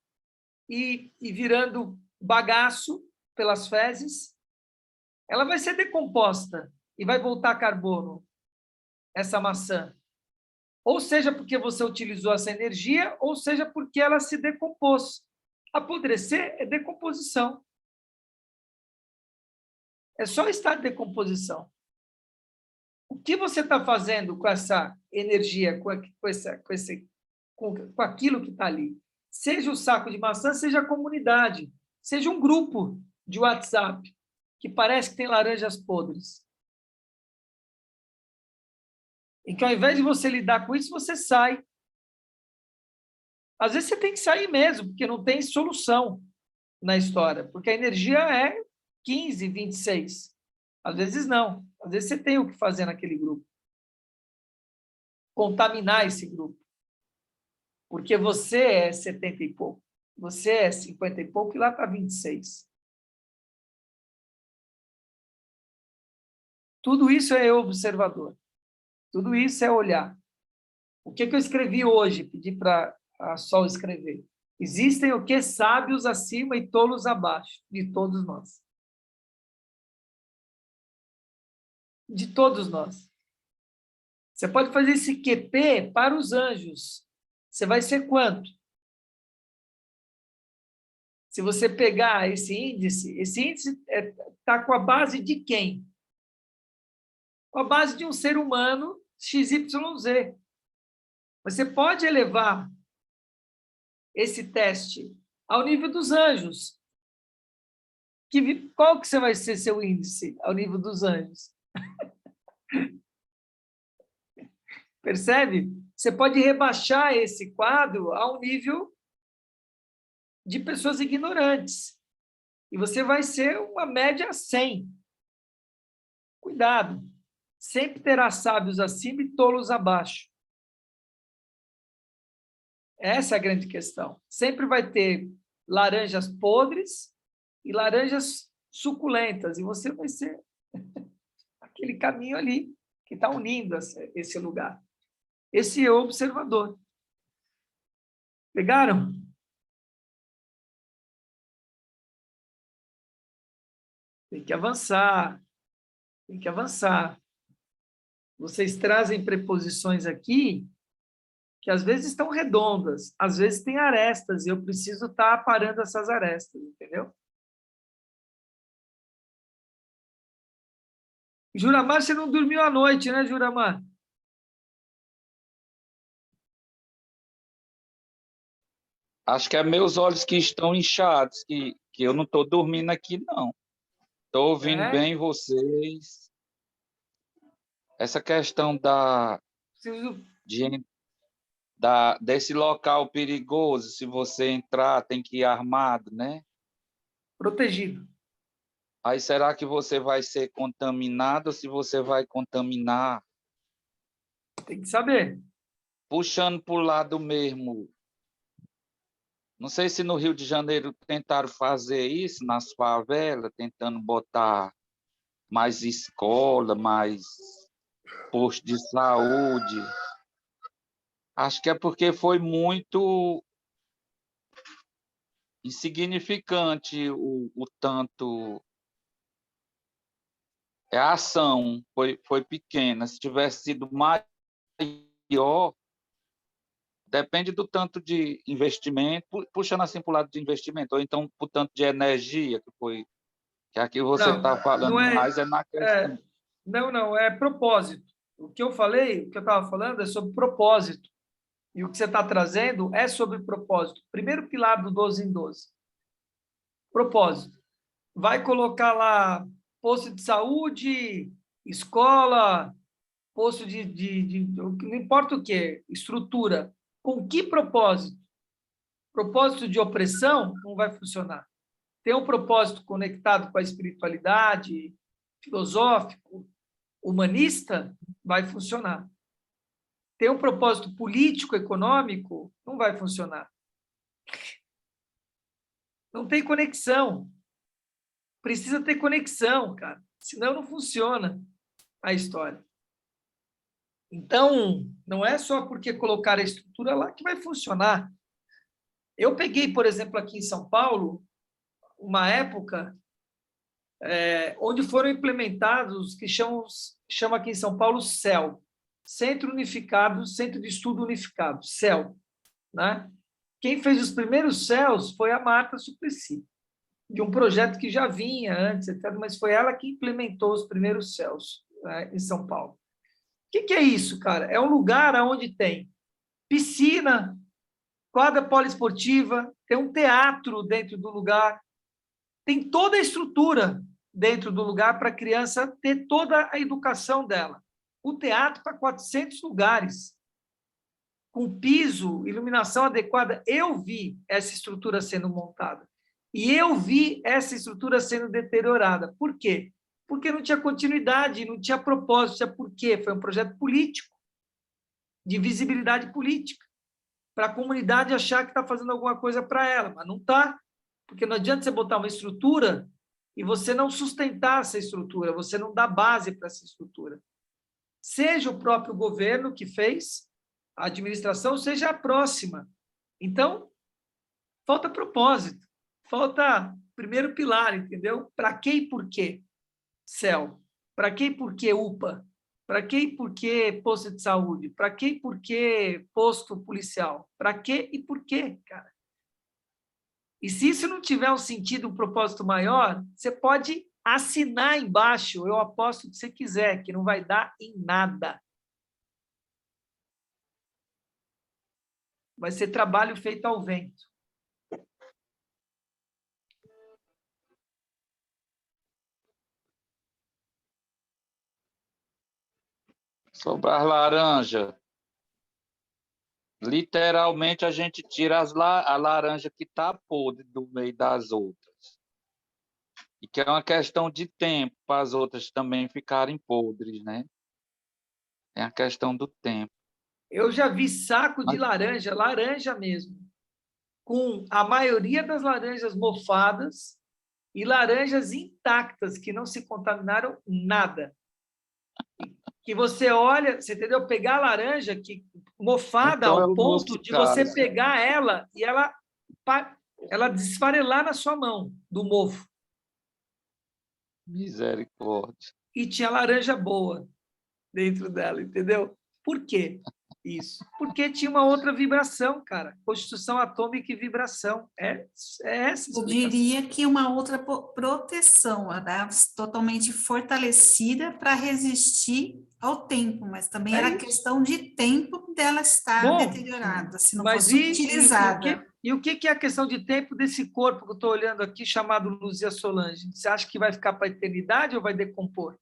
e virando bagaço pelas fezes. Ela vai ser decomposta e vai voltar a carbono, essa maçã. Ou seja, porque você utilizou essa energia, ou seja, porque ela se decompôs. Apodrecer é decomposição. É só estar em decomposição. O que você está fazendo com essa energia, com aquilo que está ali? Seja o saco de maçã, seja a comunidade, seja um grupo de WhatsApp, que parece que tem laranjas podres. em que ao invés de você lidar com isso, você sai. Às vezes você tem que sair mesmo, porque não tem solução na história, porque a energia é 15, 26. Às vezes não. Às vezes você tem o que fazer naquele grupo. Contaminar esse grupo. Porque você é 70 e pouco. Você é 50 e pouco e lá está 26. Tudo isso é observador. Tudo isso é olhar. O que eu escrevi hoje? Pedi para a Sol escrever. Existem o que? Sábios acima e tolos abaixo, de todos nós. De todos nós. Você pode fazer esse QP para os anjos. Você vai ser quanto? Se você pegar esse índice está com a base de quem? Com a base de um ser humano XYZ. Você pode elevar esse teste ao nível dos anjos. Qual que vai ser seu índice ao nível dos anjos? Percebe? Você pode rebaixar esse quadro ao nível de pessoas ignorantes. E você vai ser uma média 100. Cuidado. Sempre terá sábios acima e tolos abaixo. Essa é a grande questão. Sempre vai ter laranjas podres e laranjas suculentas. E você vai ser aquele caminho ali que está unindo esse lugar. Esse é o observador. Pegaram? Tem que avançar. Tem que avançar. Vocês trazem preposições aqui que às vezes estão redondas, às vezes tem arestas, e eu preciso estar aparando essas arestas, entendeu? Juramar, você não dormiu à noite, né, Juramar? Acho que é meus olhos que estão inchados, que eu não estou dormindo aqui, não. Estou ouvindo bem vocês. Essa questão desse local perigoso, se você entrar, tem que ir armado, né? Protegido. Aí será que você vai ser contaminado ou se você vai contaminar? Tem que saber. Puxando para o lado mesmo. Não sei se no Rio de Janeiro tentaram fazer isso, nas favelas, tentando botar mais escola, mais posto de saúde. Acho que é porque foi muito insignificante o tanto. A ação foi pequena. Se tivesse sido maior, depende do tanto de investimento, puxando assim para o lado de investimento, ou então para o tanto de energia que aqui você está falando mais é na questão. Não, é propósito. O que eu estava falando é sobre propósito. E o que você está trazendo é sobre propósito. Primeiro pilar do 12 em 12. Propósito. Vai colocar lá posto de saúde, escola, posto não importa o que, estrutura. Com que propósito? Propósito de opressão não vai funcionar. Tem um propósito conectado com a espiritualidade, filosófico, humanista, vai funcionar. Tem um propósito político, econômico, não vai funcionar. Não tem conexão. Precisa ter conexão, cara. Senão não funciona a história. Então, não é só porque colocar a estrutura lá que vai funcionar. Eu peguei, por exemplo, aqui em São Paulo, uma época onde foram implementados, que chama aqui em São Paulo CEL, Centro Unificado, Centro de Estudo Unificado, CEL. Né? Quem fez os primeiros CELs foi a Marta Suplicy, de um projeto que já vinha antes, etc., mas foi ela que implementou os primeiros CELs, né, em São Paulo. O que é isso, cara? É um lugar onde tem piscina, quadra poliesportiva, tem um teatro dentro do lugar, tem toda a estrutura dentro do lugar para a criança ter toda a educação dela. o teatro para 400 lugares, com piso, iluminação adequada. Eu vi essa estrutura sendo montada. E eu vi essa estrutura sendo deteriorada. Por quê? Porque não tinha continuidade, não tinha propósito, não tinha porquê. Foi um projeto político, de visibilidade política, para a comunidade achar que está fazendo alguma coisa para ela, mas não está, porque não adianta você botar uma estrutura e você não sustentar essa estrutura, você não dá base para essa estrutura. Seja o próprio governo que fez, a administração, seja a próxima. Então, falta propósito, falta primeiro pilar, entendeu? Para que e por quê? CEL. Para que e por que UPA? Para que e por que posto de saúde? Para que e por que posto policial? Para que e por quê, cara? E se isso não tiver um sentido, um propósito maior, você pode assinar embaixo, eu aposto o que você quiser, que não vai dar em nada. Vai ser trabalho feito ao vento. Sobre as laranjas, literalmente a gente tira a laranja que está podre do meio das outras. E que é uma questão de tempo para as outras também ficarem podres, né? É a questão do tempo. Eu já vi saco de laranja, laranja mesmo, com a maioria das laranjas mofadas e laranjas intactas, que não se contaminaram nada. Que você olha, você entendeu? Pegar a laranja que mofada Então, ao ponto de você pegar ela e ela desfarelar na sua mão, do mofo. Misericórdia. E tinha laranja boa dentro dela, entendeu? Por quê isso? Porque tinha uma outra vibração, cara. Constituição atômica e vibração. É essa a Eu explicação. diria que uma outra proteção, né? Totalmente fortalecida para resistir ao tempo, mas também era questão de tempo dela estar deteriorada, se não fosse utilizada. E o que é a questão de tempo desse corpo que eu estou olhando aqui, chamado Luzia Solange? Você acha que vai ficar para a eternidade ou vai decompor?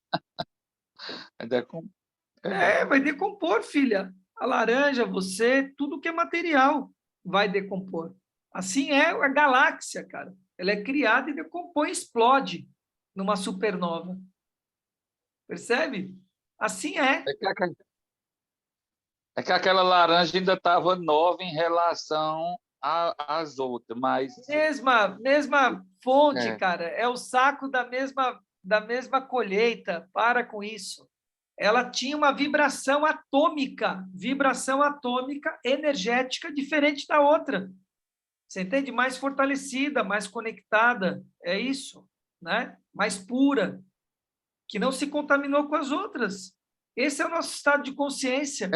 Vai decompor, filha. A laranja, você, tudo que é material vai decompor. Assim é a galáxia, cara. Ela é criada e decompõe, explode numa supernova. Percebe? Assim é. É que aquela laranja ainda estava nova em relação às outras, mas... Mesma fonte, cara. É o saco da mesma colheita. Para com isso. Ela tinha uma vibração atômica energética diferente da outra. Você entende? Mais fortalecida, mais conectada, é isso, né? Mais pura, que não se contaminou com as outras. Esse é o nosso estado de consciência.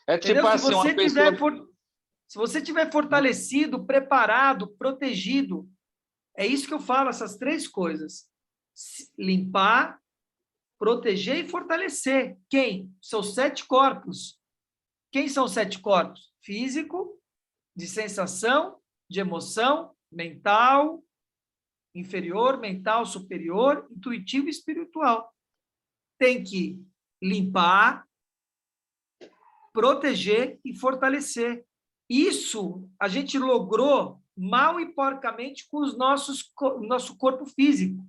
É tipo assim, uma pessoa... Se você tiver fortalecido, preparado, protegido, é isso que eu falo, essas três coisas. Limpar, proteger e fortalecer. Quem? Seus 7 corpos. Quem são os 7 corpos? Físico, de sensação, de emoção, mental, inferior, mental, superior, intuitivo e espiritual. Tem que limpar, proteger e fortalecer. Isso a gente logrou mal e porcamente com o nosso corpo físico.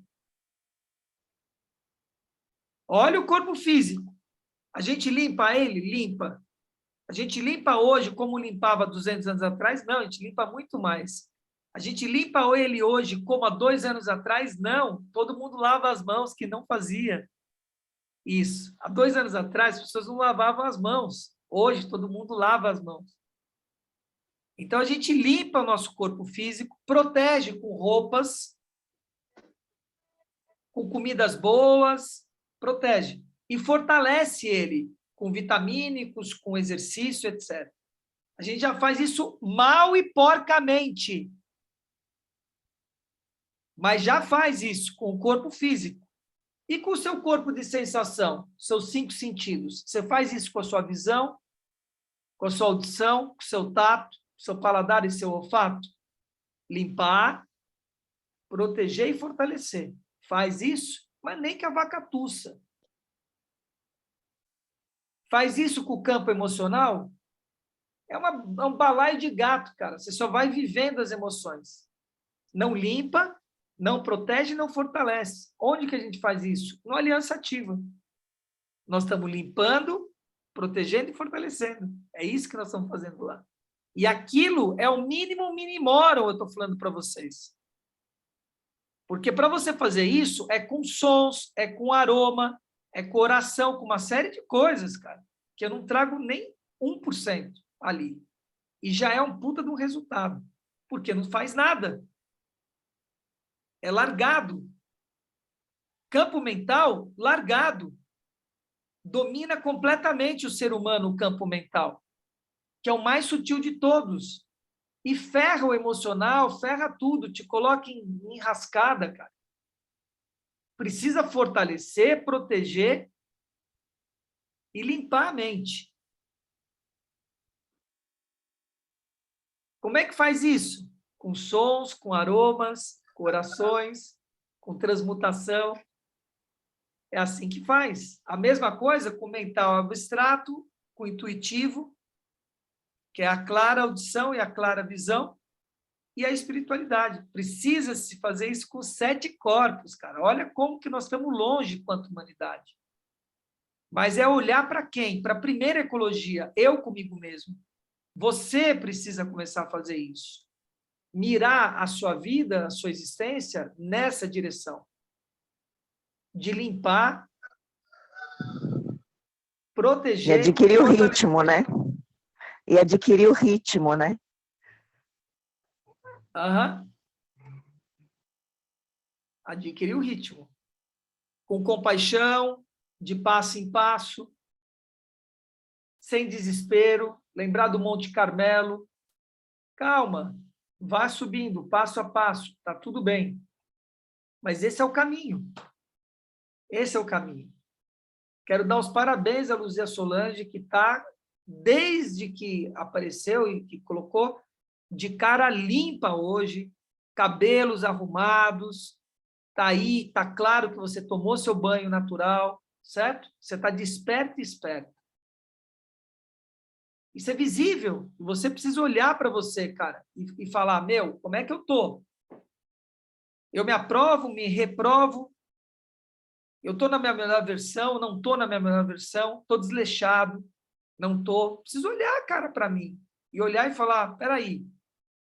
Olha o corpo físico. A gente limpa ele? Limpa. A gente limpa hoje como limpava 200 anos atrás? Não, a gente limpa muito mais. A gente limpa ele hoje como há 2 anos atrás? Não. Todo mundo lava as mãos, que não fazia isso. Há 2 anos atrás, as pessoas não lavavam as mãos. Hoje, todo mundo lava as mãos. Então, a gente limpa o nosso corpo físico, protege com roupas, com comidas boas, protege. E fortalece ele com vitamínicos, com exercício, etc. A gente já faz isso mal e porcamente. Mas já faz isso com o corpo físico. E com o seu corpo de sensação, seus 5 sentidos. Você faz isso com a sua visão, com a sua audição, com o seu tato, seu paladar e seu olfato? Limpar, proteger e fortalecer. Faz isso, mas nem que a vaca tussa. Faz isso com o campo emocional, é um balaio de gato, cara. Você só vai vivendo as emoções. Não limpa, não protege, não fortalece. Onde que a gente faz isso? No Aliança Ativa. Nós estamos limpando, protegendo e fortalecendo. É isso que nós estamos fazendo lá. E aquilo é o mínimo minimorum, eu estou falando para vocês. Porque para você fazer isso, é com sons, é com aroma, é com oração, com uma série de coisas, cara, que eu não trago nem 1% ali. E já é um puta de um resultado. Porque não faz nada. É largado. Campo mental, largado. Domina completamente o ser humano o campo mental, que é o mais sutil de todos. E ferra o emocional, ferra tudo, te coloca em enrascada, cara. Precisa fortalecer, proteger e limpar a mente. Como é que faz isso? Com sons, com aromas, com orações, com transmutação. É assim que faz. A mesma coisa com o mental abstrato, com o intuitivo, que é a clara audição e a clara visão, e a espiritualidade. Precisa-se fazer isso com 7 corpos, cara. Olha como que nós estamos longe quanto humanidade. Mas é olhar para quem? Para a primeira ecologia, eu comigo mesmo. Você precisa começar a fazer isso. Mirar a sua vida, a sua existência nessa direção. De limpar, proteger... E adquirir o ritmo, né? E adquirir o ritmo, né? Aham. Adquirir o ritmo. Com compaixão, de passo em passo, sem desespero, lembrar do Monte Carmelo. Calma, vá subindo, passo a passo, tá tudo bem. Mas esse é o caminho. Esse é o caminho. Quero dar os parabéns à Luzia Solange, que está, desde que apareceu e que colocou, de cara limpa hoje, cabelos arrumados, está aí, está claro que você tomou seu banho natural, certo? Você está desperto e esperto. Isso é visível. Você precisa olhar para você, cara, e falar, meu, como é que eu estou? Eu me aprovo, me reprovo, eu estou na minha melhor versão, não estou na minha melhor versão, estou desleixado, não estou. Preciso olhar, cara, para mim. E olhar e falar, peraí,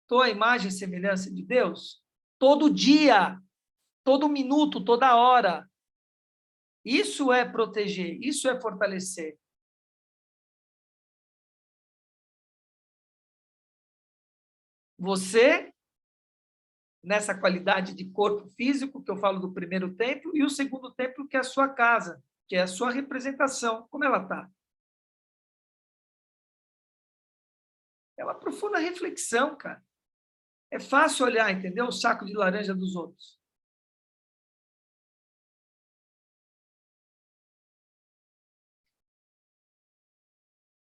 estou à imagem e semelhança de Deus? Todo dia, todo minuto, toda hora. Isso é proteger, isso é fortalecer. Você, nessa qualidade de corpo físico, que eu falo do primeiro templo, e o segundo templo, que é a sua casa, que é a sua representação. Como ela está? É uma profunda reflexão, cara. É fácil olhar, entendeu? O saco de laranja dos outros.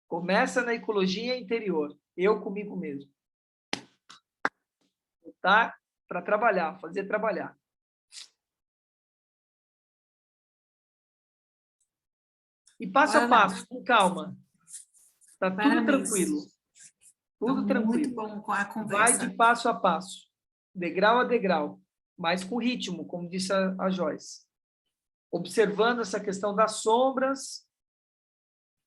Começa na ecologia interior. Eu comigo mesmo. Tá? Para trabalhar, fazer trabalhar. E passo a passo, com calma. Está tudo tranquilo. Tudo tranquilo. Muito bom com a conversa. Vai de passo a passo, degrau a degrau, mas com ritmo, como disse a Joyce. Observando essa questão das sombras,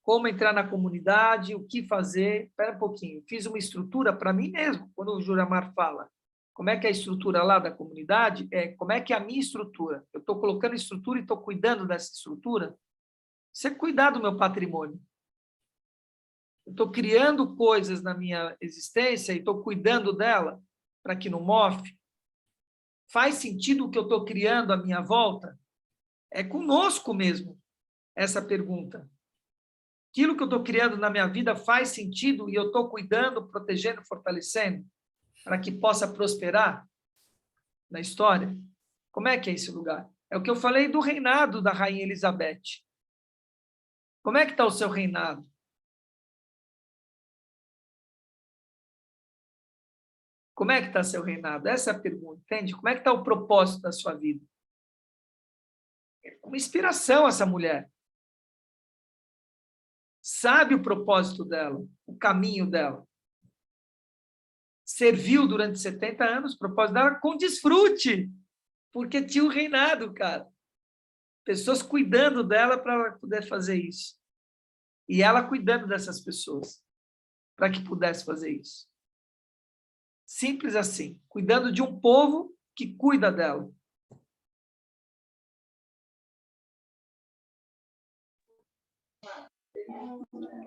como entrar na comunidade, o que fazer. Espera um pouquinho, fiz uma estrutura para mim mesmo, quando o Juramar fala. Como é que é a estrutura lá da comunidade? Como é que é a minha estrutura? Eu estou colocando estrutura e estou cuidando dessa estrutura? Você cuidar do meu patrimônio. Eu estou criando coisas na minha existência e estou cuidando dela para que não mofe. Faz sentido o que eu estou criando à minha volta? É conosco mesmo essa pergunta. Aquilo que eu estou criando na minha vida faz sentido e eu estou cuidando, protegendo, fortalecendo para que possa prosperar na história? Como é que é esse lugar? É o que eu falei do reinado da Rainha Elizabeth. Como é que está o seu reinado? Como é que está seu reinado? Essa é a pergunta, entende? Como é que está o propósito da sua vida? É uma inspiração essa mulher. sabe o propósito dela, o caminho dela. Serviu durante 70 anos, o propósito dela com desfrute, porque tinha o reinado, cara. Pessoas cuidando dela para ela poder fazer isso. E ela cuidando dessas pessoas, para que pudesse fazer isso. Simples assim, cuidando de um povo que cuida dela.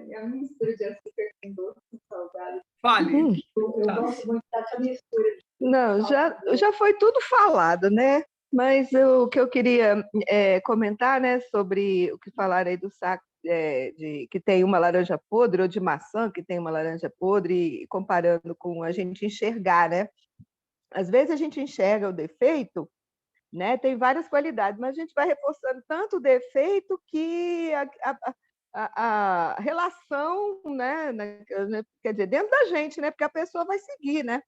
É a mistura de açúcar com doce, com salgado. Fale. Eu Tá. gosto muito dessa mistura. Não, já foi tudo falado, né? Mas o que eu queria comentar, né, sobre o que falaram aí do saco de que tem uma laranja podre, ou de maçã que tem uma laranja podre, e comparando com a gente enxergar, né? Às vezes a gente enxerga o defeito, né? Tem várias qualidades, mas a gente vai reforçando tanto o defeito que a relação, né, quer dizer, dentro da gente, né? Porque a pessoa vai seguir, né?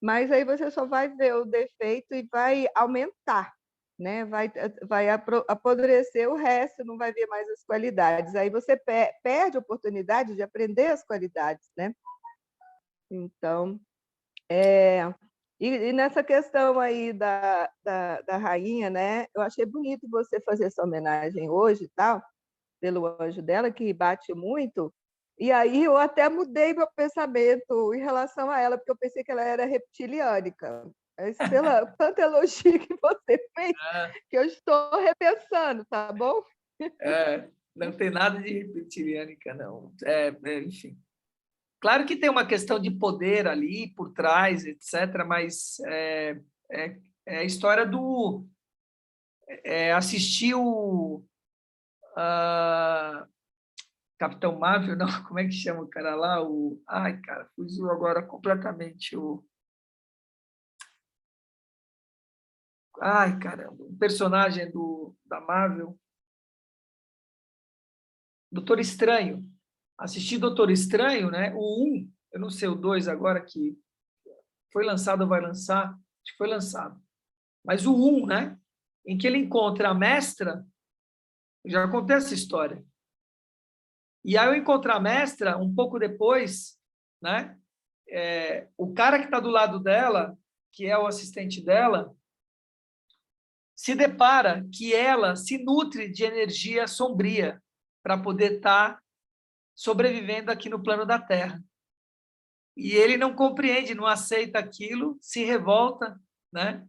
Mas aí você só vai ver o defeito e vai aumentar, né? Vai apodrecer o resto, não vai ver mais as qualidades. Aí você perde a oportunidade de aprender as qualidades, né? Então, e nessa questão aí da rainha, né? Eu achei bonito você fazer essa homenagem hoje e tal, pelo anjo dela, que bate muito. E aí eu até mudei meu pensamento em relação a ela, porque eu pensei que ela era reptiliânica. Mas pela tanta elogio que você fez, que eu estou repensando, tá bom? Não tem nada de reptiliânica, não. Enfim. Claro que tem uma questão de poder ali por trás, etc., mas é a história do... assistir o... Capitão Marvel, não, como é que chama o cara lá? Ai, cara, fugiu agora completamente o... Ai, caramba, um personagem da Marvel. Doutor Estranho. Assisti Doutor Estranho, né? O 1, eu não sei o 2 agora, que foi lançado ou vai lançar, acho que foi lançado. Mas o 1, né? Em que ele encontra a mestra, já contei essa história. E aí eu encontro a mestra, um pouco depois, né? O cara que está do lado dela, que é o assistente dela, se depara que ela se nutre de energia sombria para poder estar sobrevivendo aqui no plano da Terra. E ele não compreende, não aceita aquilo, se revolta, né?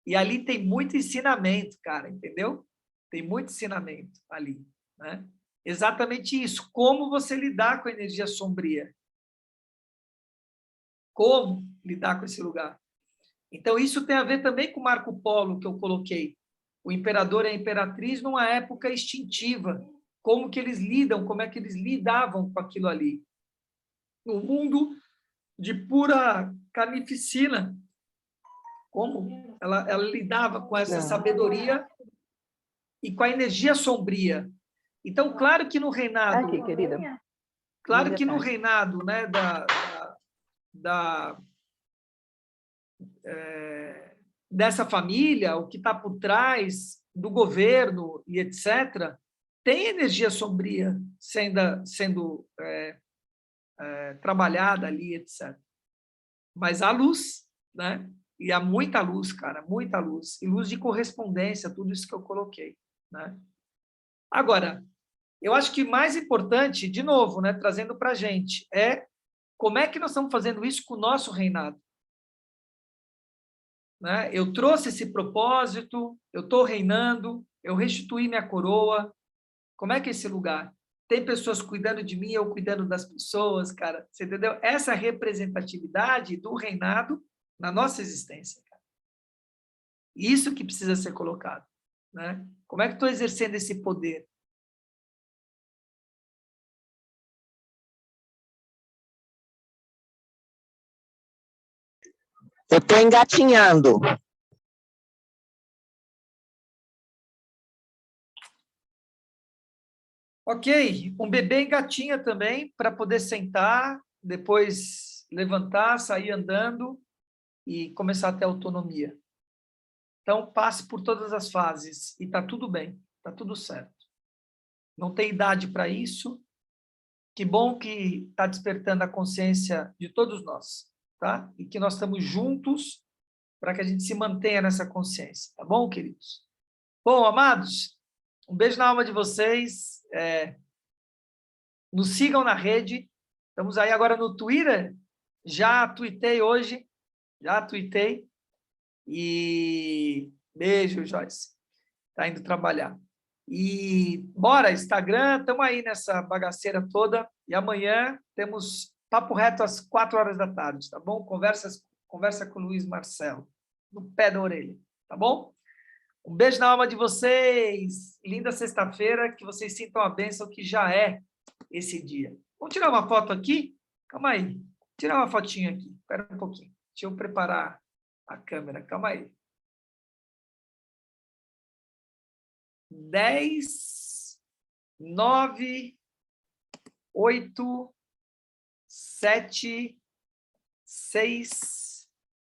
E ali tem muito ensinamento, cara, entendeu? Tem muito ensinamento ali, né? Exatamente isso, como você lidar com a energia sombria. Como lidar com esse lugar. Então, isso tem a ver também com Marco Polo, que eu coloquei. O imperador e a imperatriz numa época extintiva. Como que eles lidam, como é que eles lidavam com aquilo ali. No mundo de pura carnificina. Como ela lidava com essa sabedoria e com a energia sombria. Então, claro que no reinado... Aqui, querida. Claro que no reinado, né, dessa família, o que está por trás do governo e etc., tem energia sombria sendo trabalhada ali, etc. Mas há luz, né? E há muita luz, cara, muita luz. E luz de correspondência, tudo isso que eu coloquei, né? Agora, eu acho que mais importante, de novo, né, trazendo para a gente, é como é que nós estamos fazendo isso com o nosso reinado. Né? Eu trouxe esse propósito, eu estou reinando, eu restituí minha coroa. Como é que é esse lugar? Tem pessoas cuidando de mim, eu cuidando das pessoas, cara. Você entendeu? Essa representatividade do reinado na nossa existência. Cara. Isso que precisa ser colocado. Né? Como é que estou exercendo esse poder? Eu estou engatinhando. Ok, um bebê engatinha também para poder sentar, depois levantar, sair andando e começar a ter autonomia. Então, passe por todas as fases e está tudo bem, está tudo certo. Não tem idade para isso, Que bom que está despertando a consciência de todos nós, tá? E que nós estamos juntos para que a gente se mantenha nessa consciência, tá bom, queridos? Bom, amados, um beijo na alma de vocês. Nos sigam na rede. Estamos aí agora no Twitter. Já tuitei hoje. E beijo, Joyce. Está indo trabalhar. E bora, Instagram, estamos aí nessa bagaceira toda. E amanhã temos papo reto às 4h, tá bom? Conversa com o Luiz Marcelo, no pé da orelha, tá bom? Um beijo na alma de vocês. Linda sexta-feira, que vocês sintam a bênção que já é esse dia. Vamos tirar uma foto aqui? Calma aí. Tirar uma fotinha aqui. Espera um pouquinho. Deixa eu preparar a câmera. Calma aí. 10, 9, 8, 7, 6,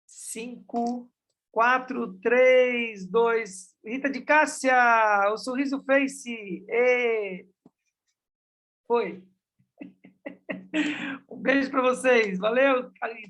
5, 4, 3, 2... Rita de Cássia, o sorriso face. E... Foi. Um beijo para vocês. Valeu, Carlinhos.